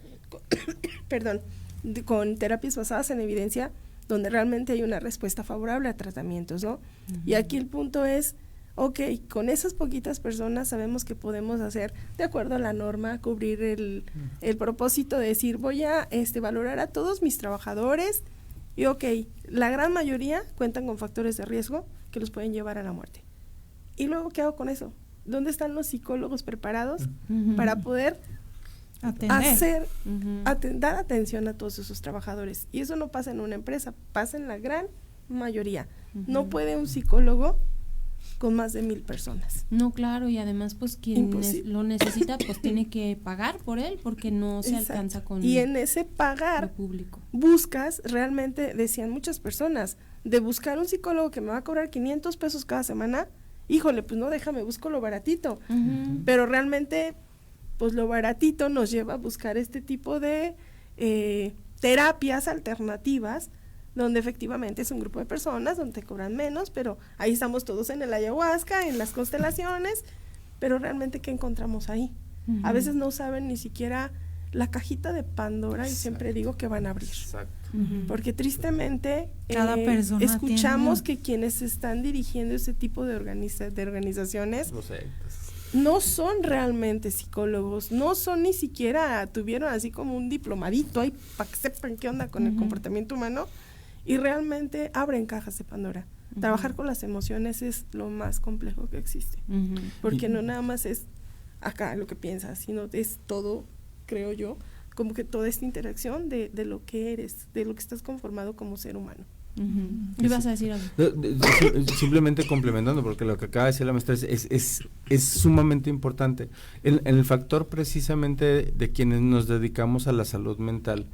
con terapias basadas en evidencia, donde realmente hay una respuesta favorable a tratamientos, ¿no? Y aquí el punto es, con esas poquitas personas sabemos que podemos hacer, de acuerdo a la norma, cubrir el propósito de decir, voy a valorar a todos mis trabajadores, y la gran mayoría cuentan con factores de riesgo que los pueden llevar a la muerte. ¿Y luego qué hago con eso? ¿Dónde están los psicólogos preparados para poder dar atención a todos esos trabajadores? Y eso no pasa en una empresa, pasa en la gran mayoría. No puede un psicólogo con más de 1,000 personas. No, claro, y además pues quien lo necesita pues tiene que pagar por él, porque no se alcanza con y en ese pagar público. Buscas, realmente decían muchas personas, de buscar un psicólogo que me va a cobrar 500 pesos cada semana, híjole, pues no, déjame, busco lo baratito. Pero realmente pues lo baratito nos lleva a buscar este tipo de terapias alternativas, donde efectivamente es un grupo de personas, donde te cobran menos, pero ahí estamos todos en el ayahuasca, en las constelaciones, pero realmente ¿qué encontramos ahí? A veces no saben ni siquiera la cajita de Pandora, y siempre digo que van a abrir. Porque tristemente cada persona escuchamos que quienes están dirigiendo ese tipo de organizaciones no son realmente psicólogos, no son ni siquiera, tuvieron así como un diplomadito ahí para que sepan qué onda con el comportamiento humano, y realmente abren cajas de Pandora. Trabajar con las emociones es lo más complejo que existe, porque no nada más es acá lo que piensas, sino es todo, creo yo, como que toda esta interacción de lo que eres, de lo que estás conformado como ser humano. ¿Y vas a decir algo? Simplemente complementando, porque lo que acaba de decir la maestra es sumamente importante. En el factor precisamente de quienes nos dedicamos a la salud mental,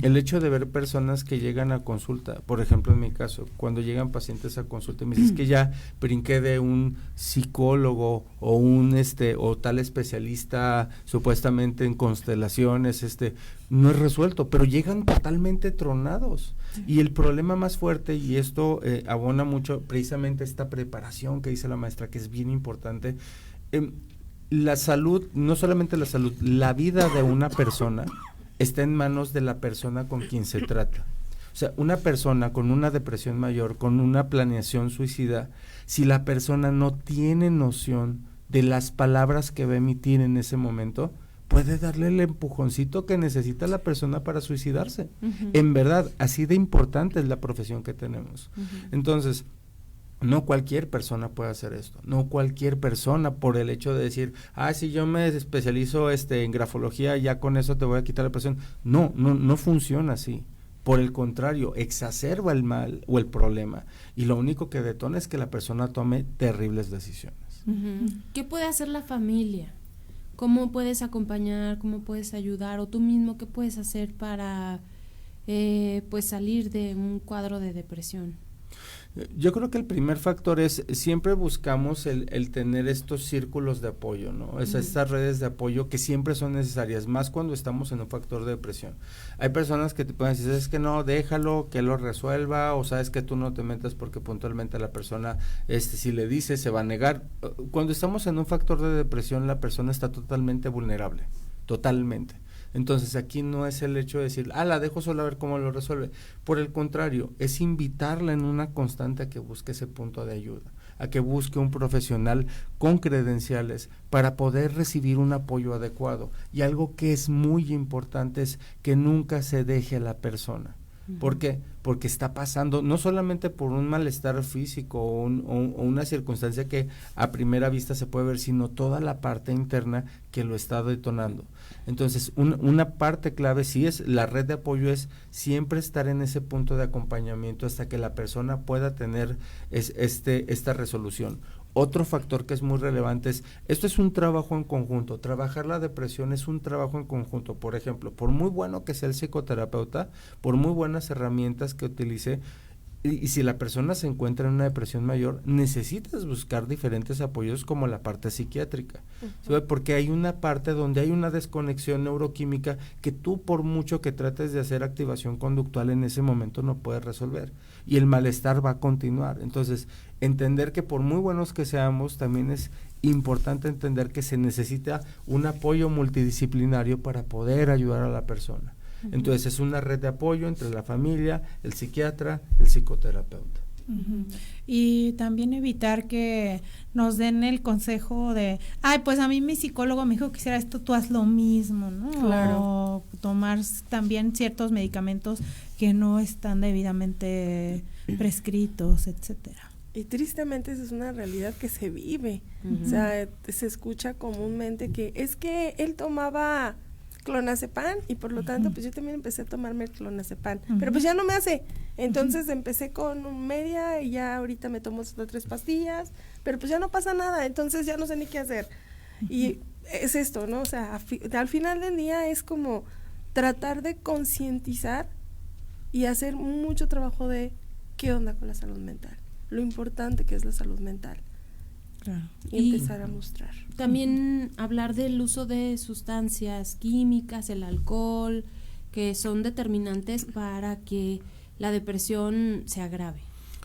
el hecho de ver personas que llegan a consulta, por ejemplo en mi caso, cuando llegan pacientes a consulta y me dicen que ya brinqué de un psicólogo o un o tal especialista supuestamente en constelaciones, no es resuelto, pero llegan totalmente tronados. Y el problema más fuerte, y esto abona mucho precisamente esta preparación que dice la maestra, que es bien importante, la salud, no solamente la salud, la vida de una persona está en manos de la persona con quien se trata. O sea, una persona con una depresión mayor, con una planeación suicida, si la persona no tiene noción de las palabras que va a emitir en ese momento, puede darle el empujoncito que necesita la persona para suicidarse. En verdad, así de importante es la profesión que tenemos. Entonces, no cualquier persona puede hacer esto, no cualquier persona por el hecho de decir, si yo me especializo en grafología, ya con eso te voy a quitar la presión. No funciona así. Por el contrario, exacerba el mal o el problema, y lo único que detona es que la persona tome terribles decisiones. ¿Qué puede hacer la familia? ¿Cómo puedes acompañar? ¿Cómo puedes ayudar? O tú mismo, ¿qué puedes hacer para pues salir de un cuadro de depresión? Yo creo que el primer factor es, siempre buscamos el tener estos círculos de apoyo, ¿no? Estas redes de apoyo que siempre son necesarias, más cuando estamos en un factor de depresión. Hay personas que te pueden decir, es que no, déjalo, que lo resuelva, o sabes que tú no te metas porque puntualmente la persona, si le dices, se va a negar. Cuando estamos en un factor de depresión, la persona está totalmente vulnerable, totalmente. Entonces aquí no es el hecho de decir, la dejo sola a ver cómo lo resuelve. Por el contrario, es invitarla en una constante a que busque ese punto de ayuda, a que busque un profesional con credenciales para poder recibir un apoyo adecuado. Y algo que es muy importante es que nunca se deje a la persona. ¿Por qué? Porque está pasando no solamente por un malestar físico o una circunstancia que a primera vista se puede ver, sino toda la parte interna que lo está detonando. Entonces, una parte clave sí es, la red de apoyo es siempre estar en ese punto de acompañamiento hasta que la persona pueda tener esta resolución. Otro factor que es muy relevante es, esto es un trabajo en conjunto, trabajar la depresión es un trabajo en conjunto. Por ejemplo, por muy bueno que sea el psicoterapeuta, por muy buenas herramientas que utilice, y si la persona se encuentra en una depresión mayor, necesitas buscar diferentes apoyos como la parte psiquiátrica, ¿sí? Porque hay una parte donde hay una desconexión neuroquímica que tú, por mucho que trates de hacer activación conductual, en ese momento no puedes resolver, y el malestar va a continuar. Entonces, entender que por muy buenos que seamos, también es importante entender que se necesita un apoyo multidisciplinario para poder ayudar a la persona. Entonces es una red de apoyo entre la familia, el psiquiatra, el psicoterapeuta. Y también evitar que nos den el consejo de, pues a mí mi psicólogo me dijo que hiciera esto, tú haz lo mismo, ¿no? Claro. O tomar también ciertos medicamentos que no están debidamente prescritos, etcétera. Y tristemente esa es una realidad que se vive. O sea, se escucha comúnmente que es que él tomaba clonazepam y por lo tanto pues yo también empecé a tomarme el clonazepam, pero pues ya no me hace. Entonces empecé con media y ya ahorita me tomo 3 pastillas, pero pues ya no pasa nada, entonces ya no sé ni qué hacer. Y es esto, ¿no? O sea, al final del día es como tratar de concientizar y hacer mucho trabajo de qué onda con la salud mental, lo importante que es la salud mental. Claro. Y empezar a mostrar. También hablar del uso de sustancias químicas, el alcohol, que son determinantes para que la depresión se agrave.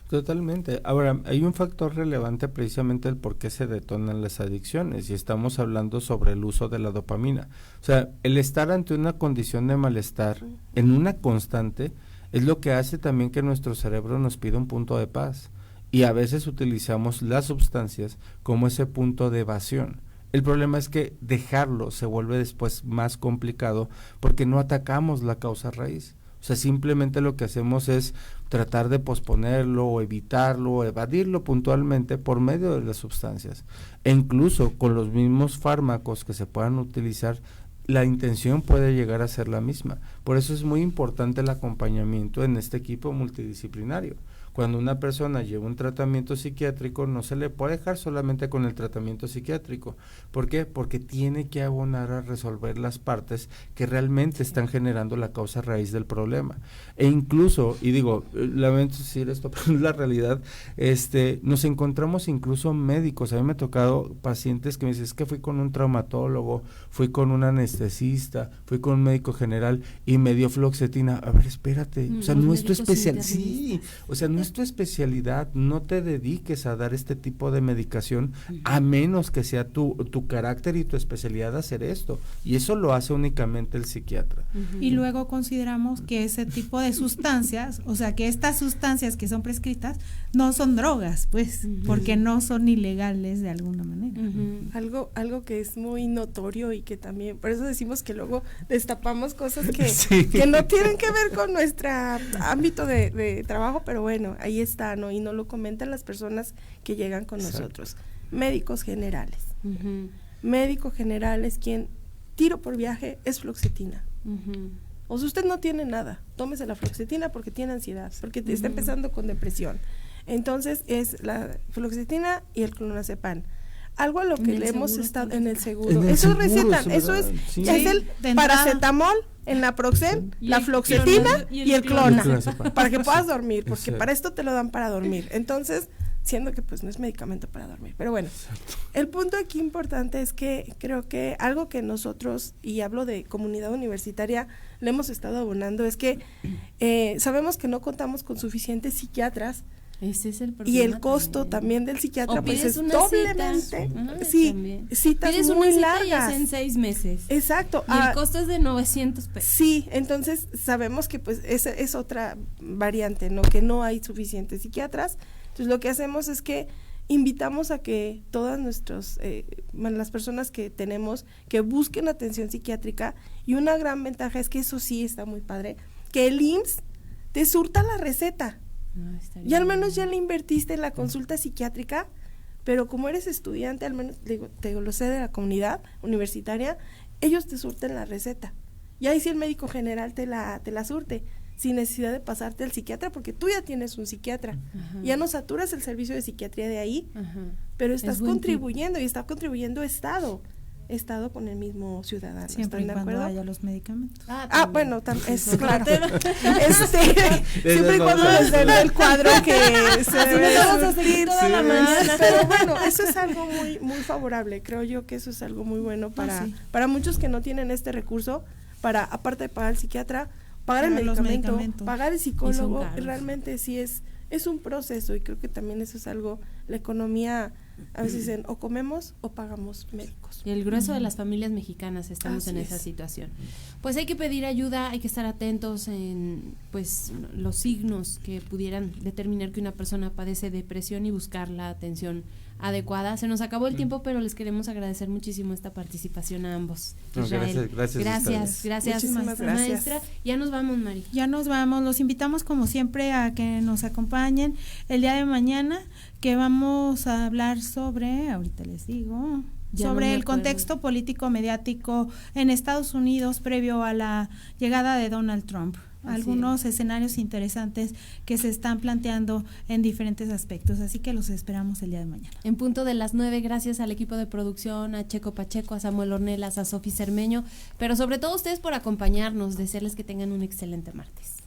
Totalmente. Ahora, hay un factor relevante precisamente el por qué se detonan las adicciones, y estamos hablando sobre el uso de la dopamina. O sea, el estar ante una condición de malestar en una constante es lo que hace también que nuestro cerebro nos pida un punto de paz. y a veces utilizamos las sustancias como ese punto de evasión. El problema es que dejarlo se vuelve después más complicado porque no atacamos la causa raíz. O sea, simplemente lo que hacemos es tratar de posponerlo o evitarlo o evadirlo puntualmente por medio de las sustancias. E incluso con los mismos fármacos que se puedan utilizar, la intención puede llegar a ser la misma. Por eso es muy importante el acompañamiento en este equipo multidisciplinario. Cuando una persona lleva un tratamiento psiquiátrico, no se le puede dejar solamente con el tratamiento psiquiátrico. ¿Por qué? Porque tiene que abonar a resolver las partes que realmente están generando la causa raíz del problema. E incluso, y digo, lamento decir esto, pero es la realidad, nos encontramos incluso médicos. A mí me ha tocado pacientes que me dicen, es que fui con un traumatólogo, fui con un anestesista, fui con un médico general y me dio fluoxetina. A ver, espérate, o sea, no es tu especialidad. Sí, o sea, no es tu especialidad, no te dediques a dar este tipo de medicación a menos que sea tu carácter y tu especialidad hacer esto, y eso lo hace únicamente el psiquiatra. Y luego consideramos que ese tipo de sustancias, o sea, que estas sustancias que son prescritas no son drogas, pues, porque no son ilegales de alguna manera. Algo que es muy notorio y que también, por eso decimos que luego destapamos cosas que, Sí. que no tienen que ver con nuestro ámbito de trabajo, pero bueno, ahí está, ¿no? Y nos lo comentan las personas que llegan con nosotros. Médicos generales. Médico general es quien, tiro por viaje, es fluoxetina. O sea, usted no tiene nada, tómese la fluoxetina porque tiene ansiedad, porque te está empezando con depresión. Entonces es la fluoxetina y el clonazepam. Algo a lo que le hemos estado en el seguro. Eso recetan, eso es, sí. ya es el paracetamol, el naproxen, la fluoxetina y el clona, para que puedas dormir, porque para esto te lo dan para dormir. Entonces, siendo que pues no es medicamento para dormir, pero bueno. El punto aquí importante es que creo que algo que nosotros, y hablo de comunidad universitaria, le hemos estado abonando, es que sabemos que no contamos con suficientes psiquiatras. Ese es el problema. Y el costo también del psiquiatra pues es doblemente, citas pides muy una largas. cita y es en 6 meses. Exacto. Y el costo es de 900 pesos. Sí, entonces sabemos que pues esa es otra variante, ¿no? Que no hay suficientes psiquiatras. Entonces lo que hacemos es que invitamos a que todas las personas que tenemos, que busquen atención psiquiátrica, y una gran ventaja es que eso sí está muy padre, que el IMSS te surta la receta. Y al menos ya le invertiste en la consulta psiquiátrica, pero como eres estudiante, al menos te lo sé de la comunidad universitaria, ellos te surten la receta. Y ahí sí el médico general te la surte, sin necesidad de pasarte al psiquiatra, porque tú ya tienes un psiquiatra. Ya no saturas el servicio de psiquiatría de ahí, pero estás contribuyendo, y está contribuyendo Estado con el mismo ciudadano. Siempre y ¿Están de cuando acuerdo? haya los medicamentos. Bueno, es claro. Siempre y cuando les den el cuadro que se debe surtir toda la mañana. Pero bueno, eso es algo muy, muy favorable. Creo yo que eso es algo muy bueno para muchos que no tienen este recurso, para, aparte de pagar el psiquiatra, pagar el medicamento, pagar el psicólogo. Realmente sí es un proceso, y creo que también eso es algo, la economía, a veces dicen, o comemos o pagamos médicos. Y el grueso de las familias mexicanas estamos en esa situación. Pues hay que pedir ayuda, hay que estar atentos en pues los signos que pudieran determinar que una persona padece depresión y buscar la atención adecuada. Se nos acabó el tiempo, pero les queremos agradecer muchísimo esta participación a ambos. Israel, gracias, maestra. Ya nos vamos, Mari. Ya nos vamos, los invitamos como siempre a que nos acompañen el día de mañana, que vamos a hablar sobre, ahorita les digo, sobre el contexto político mediático en Estados Unidos previo a la llegada de Donald Trump. Algunos escenarios interesantes que se están planteando en diferentes aspectos, así que los esperamos el día de mañana. En punto de las 9, gracias al equipo de producción, a Checo Pacheco, a Samuel Ornelas, a Sofi Cermeño, pero sobre todo a ustedes por acompañarnos, desearles que tengan un excelente martes.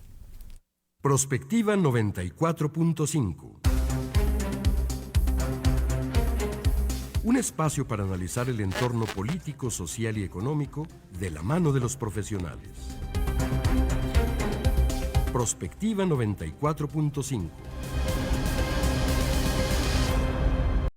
Prospectiva 94.5. Un espacio para analizar el entorno político, social y económico de la mano de los profesionales. Prospectiva 94.5.